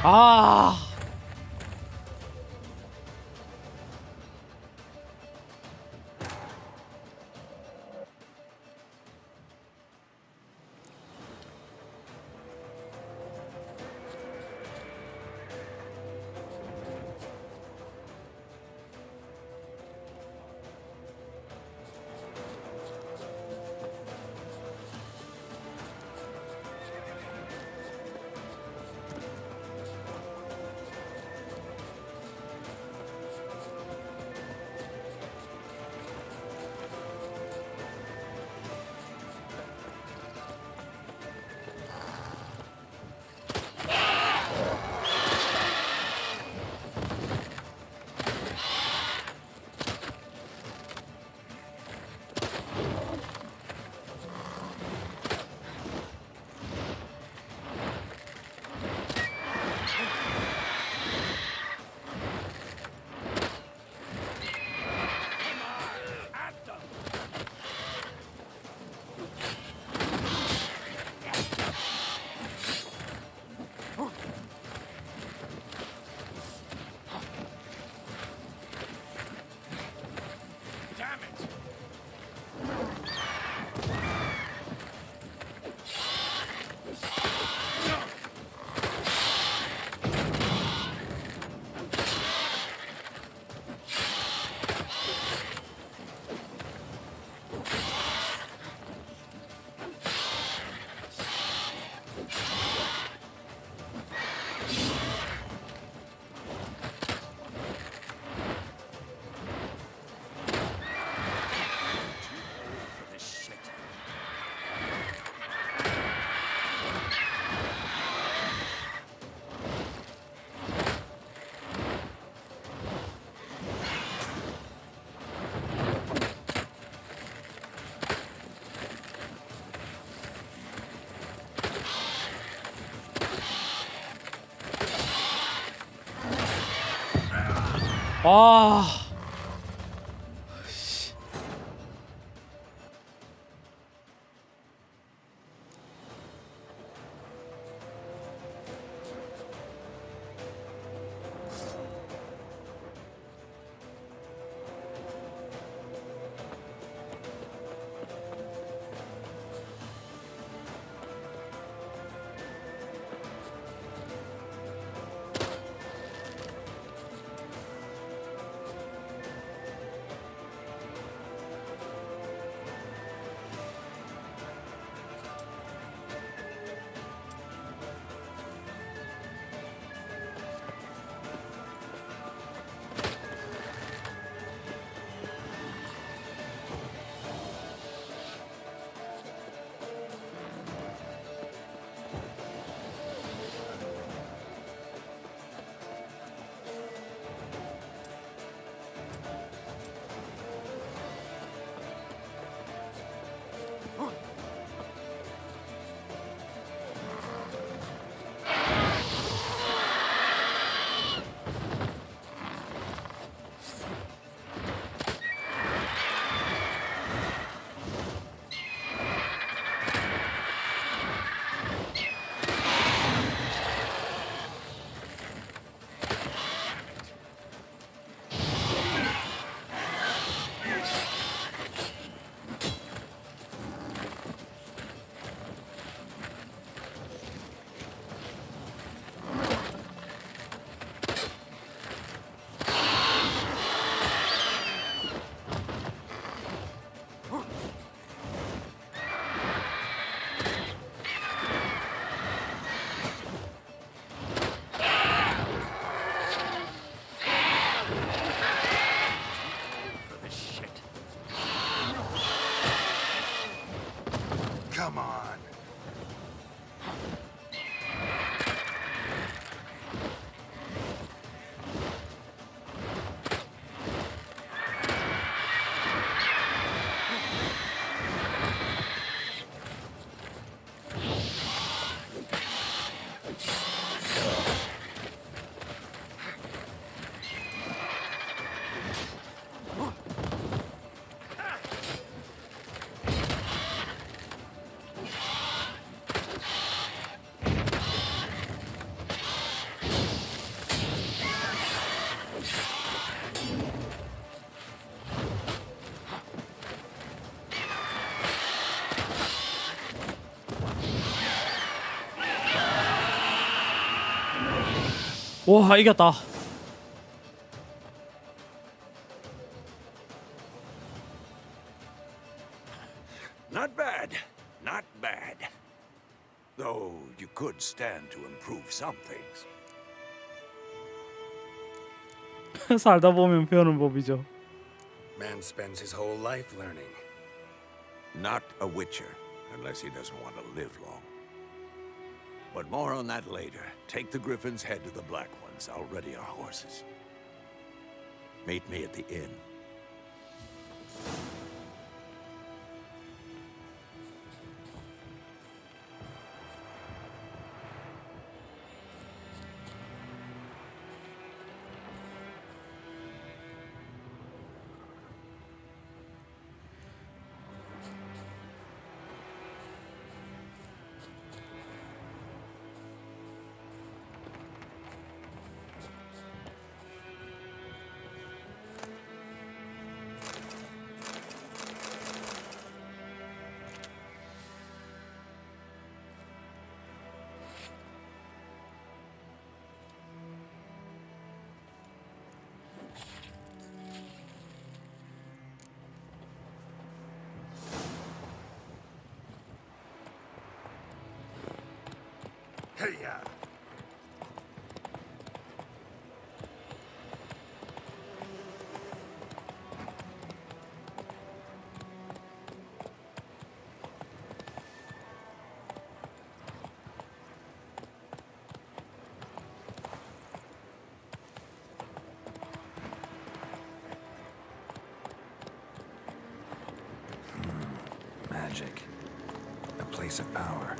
아. 아. 와 이겼다. Not bad. Not bad. Though you could stand to improve some things. 살다 보면 배우는 법이죠. Man spends his whole life learning. Not a witcher, unless he doesn't want to live long. But more on that later. Take the Griffin's head to the Black Ones. I'll ready our horses. Meet me at the inn. Hey-ya! Magic. A place of power.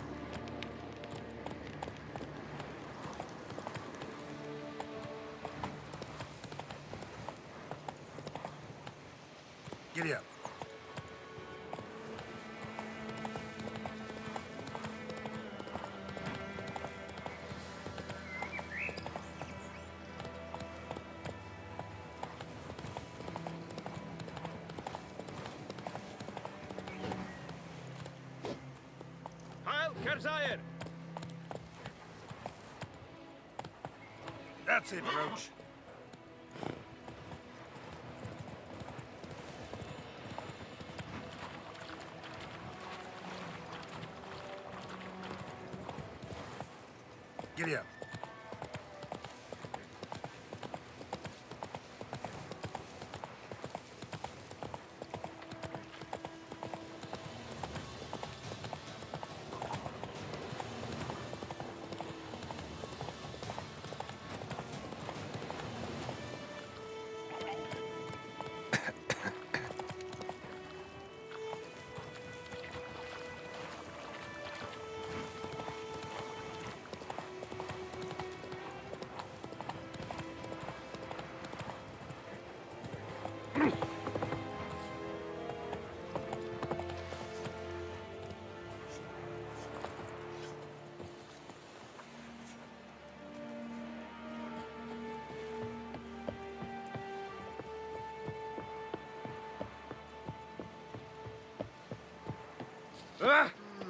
Giddy up. That's it, Roach. Giddy up.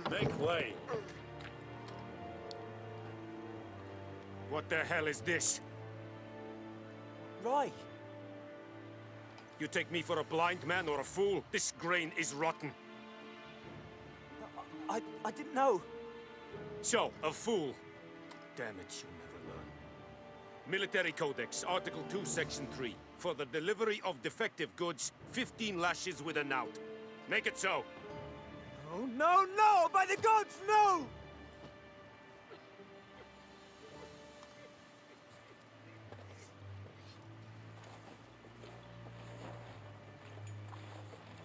Make way. What the hell is this? Right. You take me for a blind man or a fool? This grain is rotten. I didn't know. So, a fool. Damn it, you never learn. Military Codex, Article 2, Section 3. For the delivery of defective goods, 15 lashes with a knout. Make it so. Oh, no, no! By the gods, no!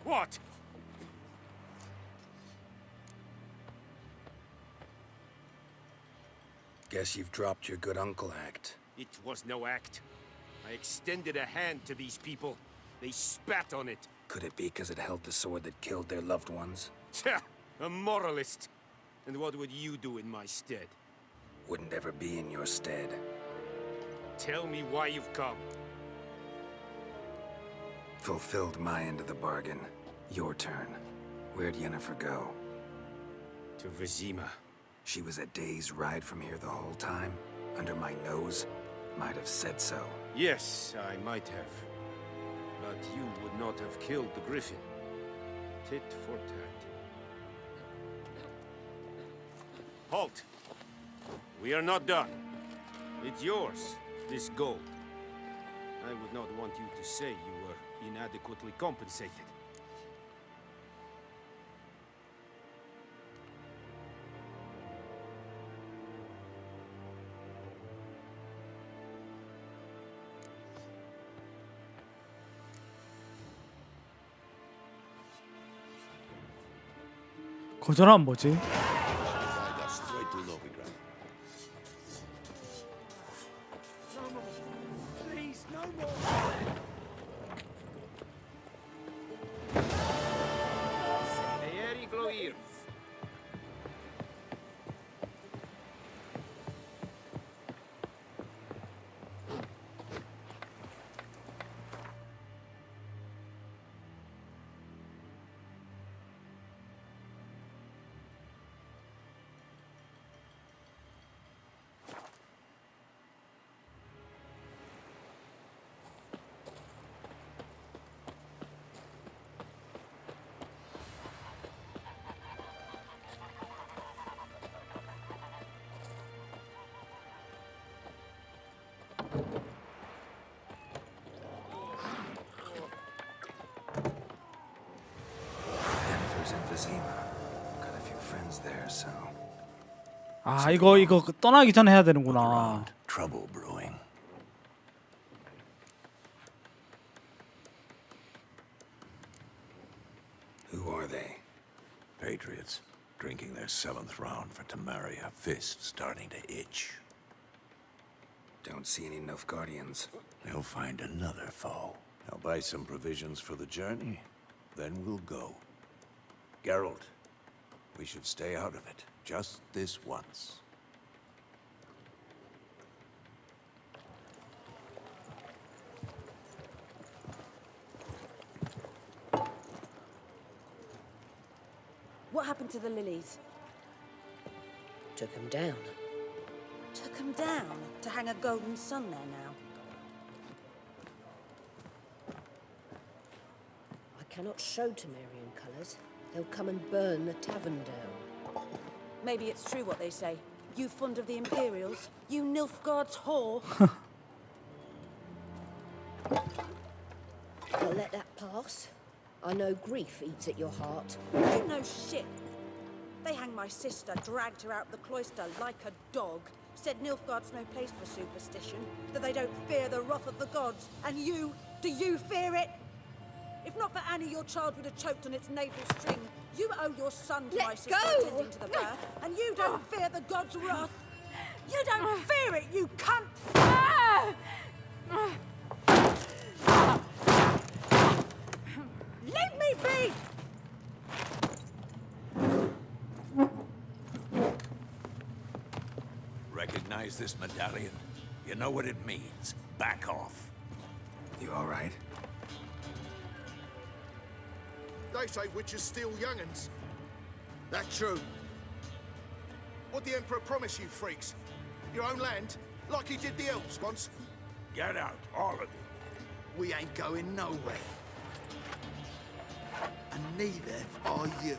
What? Guess you've dropped your good uncle act. It was no act. I extended a hand to these people. They spat on it. Could it be because it held the sword that killed their loved ones? Tja, a moralist. And what would you do in my stead? Wouldn't ever be in your stead. Tell me why you've come. Fulfilled my end of the bargain. Your turn. Where'd Yennefer go? To Vizima. She was a day's ride from here the whole time? Under my nose? might have said so. Yes, I might have. But you would not have killed the griffin. Tit for tat. Halt! We are not done. It's yours, this gold. I would not want you to say you were inadequately compensated. 거절하면 뭐지? Straight to Novigrad. Please, no more! Jennifer's in Vizima. Got a few friends there, so 아 이거 떠나기 전에 해야 되는구나. trouble brewing. Who are they? Patriots, drinking their 7th round for Tamaria. Fist starting to itch. Don't see any Nilfgaardians. They'll find another foe. I'll buy some provisions for the journey, then we'll go. Geralt, we should stay out of it, just this once. What happened to the lilies? Took him down. Took them down to hang a golden sun there now. I cannot show Temerian colours. They'll come and burn the tavern down. Maybe it's true what they say. You fond of the Imperials? You Nilfgaard's whore? I'll let that pass. I know grief eats at your heart. You know shit. They hanged my sister, dragged her out of the cloister like a dog. Said Nilfgaard's no place for superstition, that they don't fear the wrath of the gods. And you, do you fear it? If not for Annie, your child would have choked on its navel string. You owe your son to my sister attending to the birth, and you don't fear the gods' wrath. You don't fear it, you cunt! Leave me be! Recognize this medallion? You know what it means. Back off. You all right? They say witches steal young'uns. That true? What the Emperor promise you, freaks? Your own land? Like he did the elves once? Get out, all of you. We ain't going nowhere. And neither are you.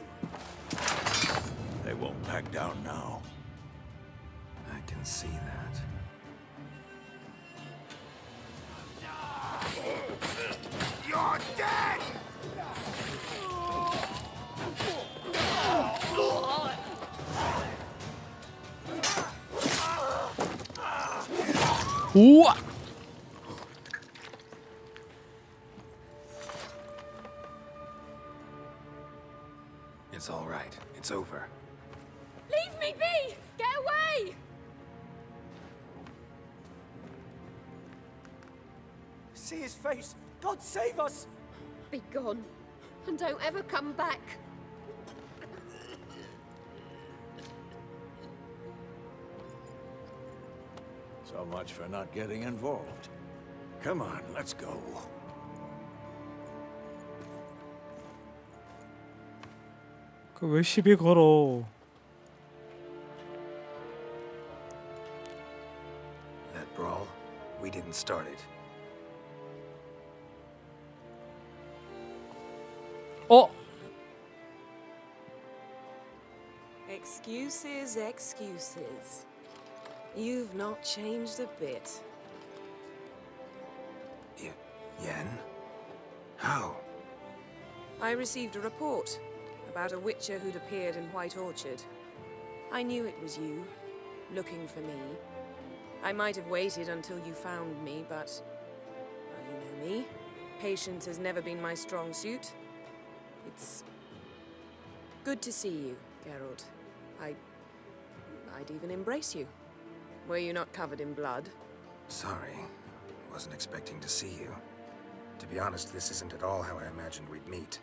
They won't back down now. I can see that. You're dead! 우와! It's all right. It's over. Leave me be! Get away! See his face! God save us! Be gone, and don't ever come back. So much for not getting involved. Come on, let's go. 그 왜 시비 걸어? That brawl? Excuses, excuses. You've not changed a bit. Yen? How? I received a report about a witcher who'd appeared in White Orchard. I knew it was you, looking for me. I might have waited until you found me, but... well, you know me. Patience has never been my strong suit. It's... good to see you, Geralt. I'd even embrace you. Were you not covered in blood? Sorry. Wasn't expecting to see you. To be honest, this isn't at all how I imagined we'd meet.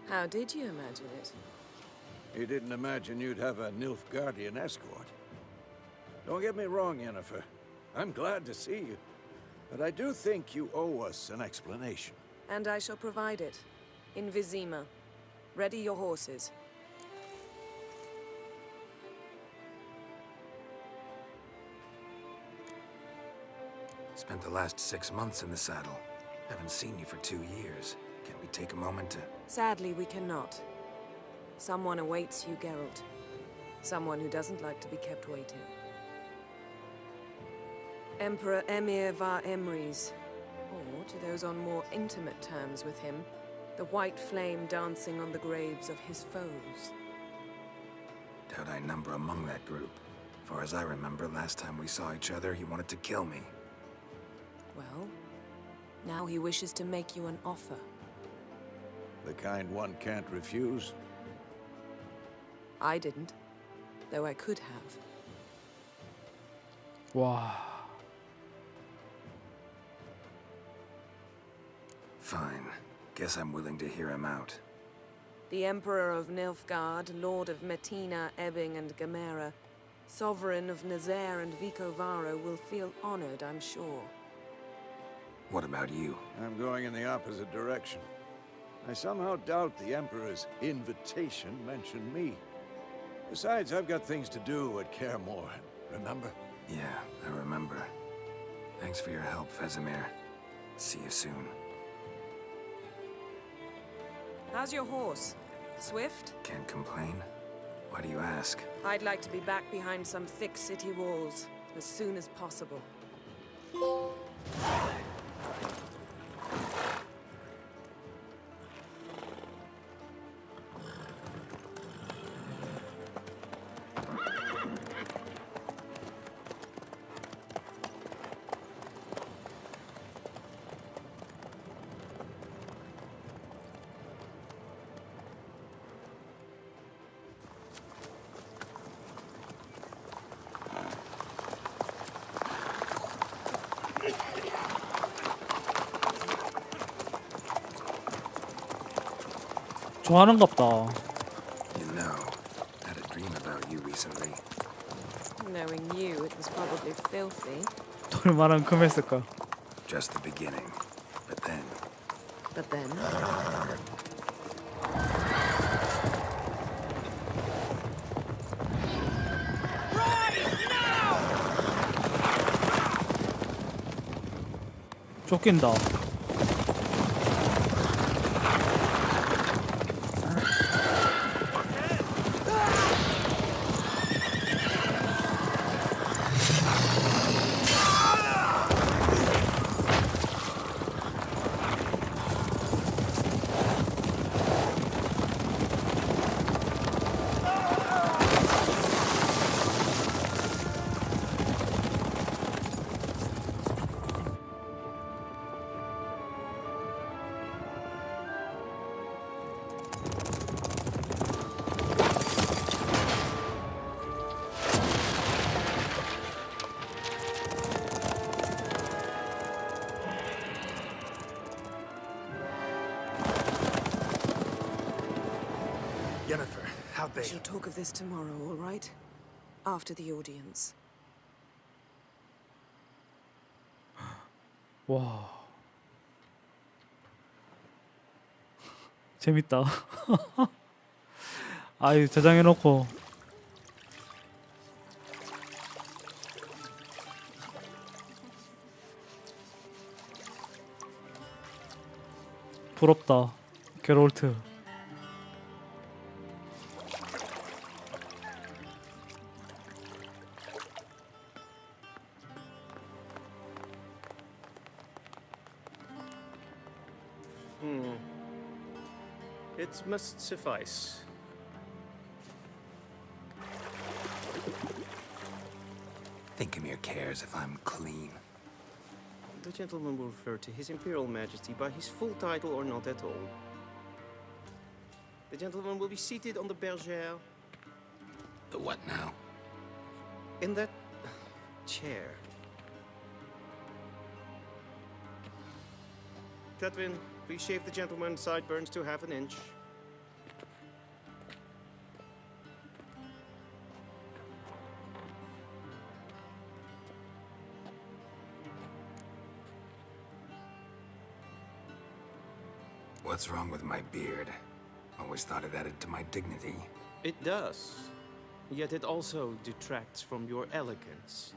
How did you imagine it? You didn't imagine you'd have a Nilfgaardian escort. Don't get me wrong, Yennefer. I'm glad to see you. But I do think you owe us an explanation. And I shall provide it. In Vizima. Ready your horses. Spent the last 6 months in the saddle. Haven't seen you for 2 years. Can't we take a moment to... Sadly, we cannot. Someone awaits you, Geralt. Someone who doesn't like to be kept waiting. Emperor Emir var Emrys. Or, to those on more intimate terms with him, the white flame dancing on the graves of his foes. Doubt I number among that group. Far as I remember, last time we saw each other, he wanted to kill me. Well, now he wishes to make you an offer. The kind one can't refuse? I didn't, though I could have. Wow. Fine. Guess I'm willing to hear him out. The Emperor of Nilfgaard, Lord of Metina, Ebbing, and Gamera, Sovereign of Nazaire and Vicovaro will feel honored, I'm sure. What about you? I'm going in the opposite direction. I somehow doubt the Emperor's invitation mentioned me. Besides, I've got things to do at Kaer Morhen, remember? Yeah, I remember. Thanks for your help, Vesemir. See you soon. How's your horse? Swift? Can't complain. Why do you ask? I'd like to be back behind some thick city walls as soon as possible. 좋아하는갑다. You know, had a dream about you recently. Knowing you, it was probably filthy. 또 얼마나 금했을까? Just the beginning. But then... But then? 쫓긴다. Yennefer, how'd they... We shall talk of this tomorrow, all right? After the audience. 와. 재밌다. 아유, 저장해놓고. 부럽다. 게롤트. It must suffice. Thinkamere cares if I'm clean. The gentleman will refer to His Imperial Majesty by his full title or not at all. The gentleman will be seated on the bergère. The what now? In that chair. Catwin, please shave the gentleman's sideburns to half an inch. What's wrong with my beard? Always thought it added to my dignity. It does. Yet it also detracts from your elegance.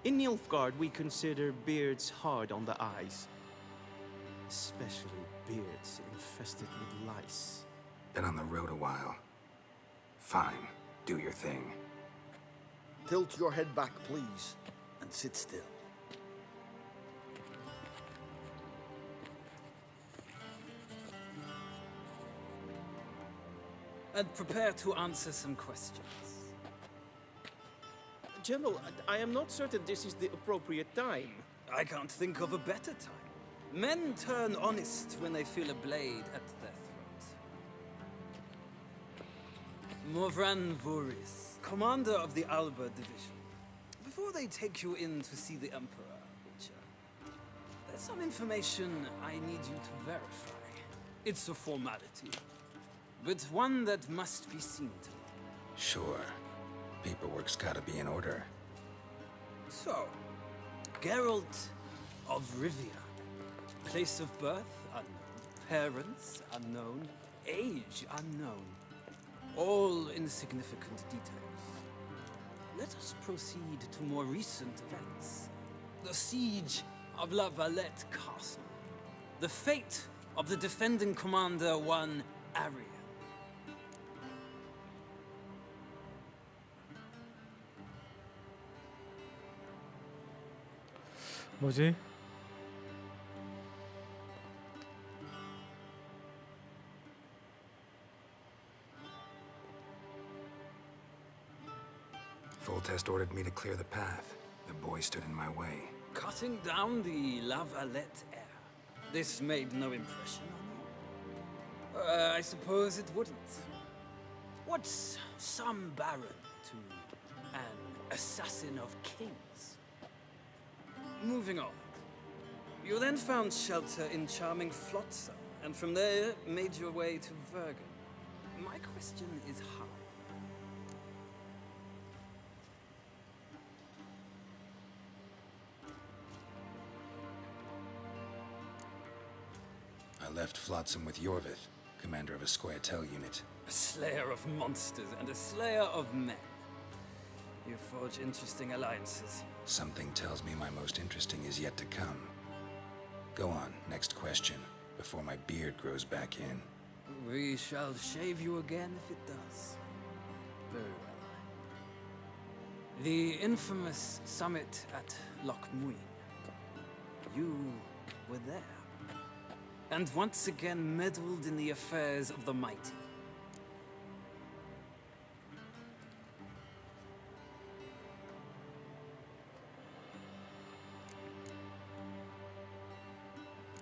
In Nilfgaard, we consider beards hard on the eyes. Especially beards infested with lice. Been on the road a while. Fine, do your thing. Tilt your head back, please, and sit still. And prepare to answer some questions. General, I am not certain this is the appropriate time. I can't think of a better time. Men turn honest when they feel a blade at their throat. Morvran Voris, commander of the Alba Division. Before they take you in to see the Emperor, Witcher, there's some information I need you to verify. It's a formality, but one that must be seen to. Sure. Paperwork's gotta be in order. So, Geralt of Rivia. Place of birth unknown. Parents unknown. Age unknown. All insignificant details. Let us proceed to more recent events. The siege of La Valette Castle. The fate of the defending commander, one Arian. 뭐지? Full test ordered me to clear the path. The boy stood in my way. Cutting down the La Valette air. This made no impression on you? I suppose it wouldn't. What's some baron to an assassin of kings? Moving on. You then found shelter in charming Flotsam, and from there made your way to Vergen. My question is how? I left Flotsam with Yorvith, commander of a Scoia'tael unit. A slayer of monsters and a slayer of men. You forge interesting alliances. Something tells me my most interesting is yet to come. Go on, next question, before my beard grows back in. We shall shave you again if it does. Very well. The infamous summit at Loch Muin. You were there. And once again meddled in the affairs of the mighty.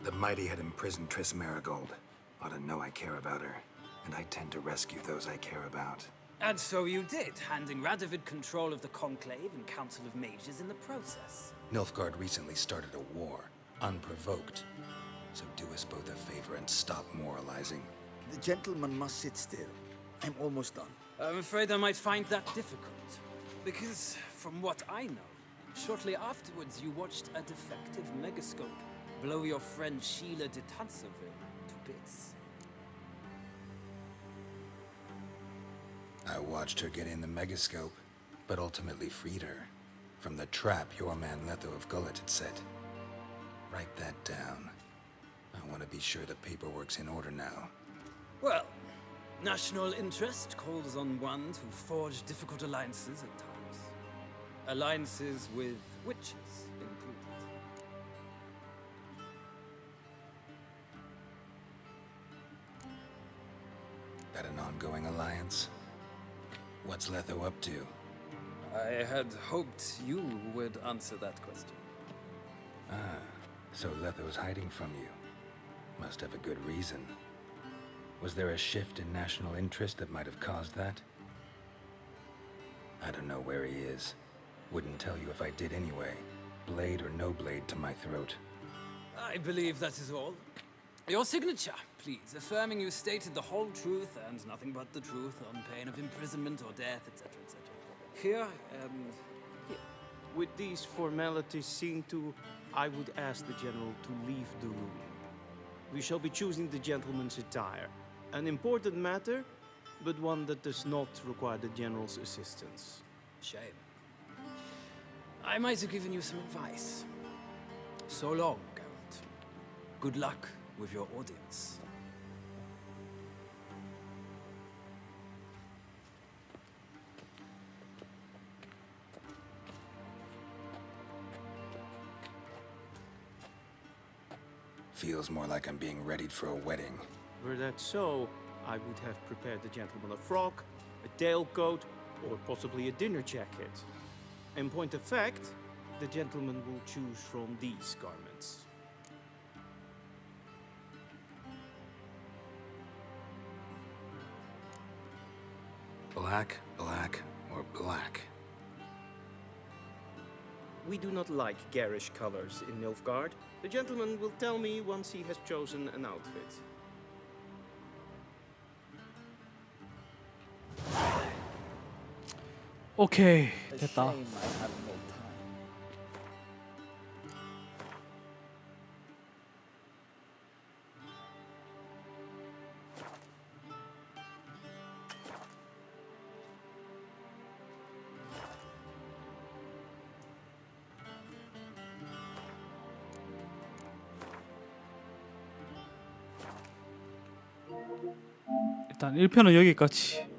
The mighty had imprisoned Triss Marigold. Ought to know I care about her, and I tend to rescue those I care about. And so you did, handing Radovid control of the Conclave and Council of Mages in the process. Nilfgaard recently started a war, unprovoked. So do us both a favor and stop moralizing. The gentleman must sit still. I'm almost done. I'm afraid I might find that difficult. Because, from what I know, shortly afterwards you watched a defective megascope blow your friend Sheila de Tanserville to bits. I watched her get in the megascope, but ultimately freed her. From the trap your man Letho of Gullet had set. Write that down. I want to be sure the paperwork's in order now. Well, national interest calls on one to forge difficult alliances at times. Alliances with witches included. That an ongoing alliance? What's Letho up to? I had hoped you would answer that question. Ah, so Letho's hiding from you. Must have a good reason. Was there a shift in national interest that might have caused that? I don't know where he is. Wouldn't tell you if I did anyway. Blade or no blade to my throat. I believe that is all. Your signature, please, affirming you stated the whole truth and nothing but the truth on pain of imprisonment or death, etc., etc. Here and here. With these formalities seen to, I would ask the General to leave the room. We shall be choosing the gentleman's attire. An important matter, but one that does not require the General's assistance. Shame. I might have given you some advice. So long, Geralt. Good luck with your audience. Feels more like I'm being readied for a wedding. Were that so, I would have prepared the gentleman a frock, a tailcoat, or possibly a dinner jacket. In point of fact, the gentleman will choose from these garments. Black, black, or black? We do not like garish colors in Nilfgaard. The gentleman will tell me once he has chosen an outfit. 오케이 됐다. 일단 1편은 여기까지.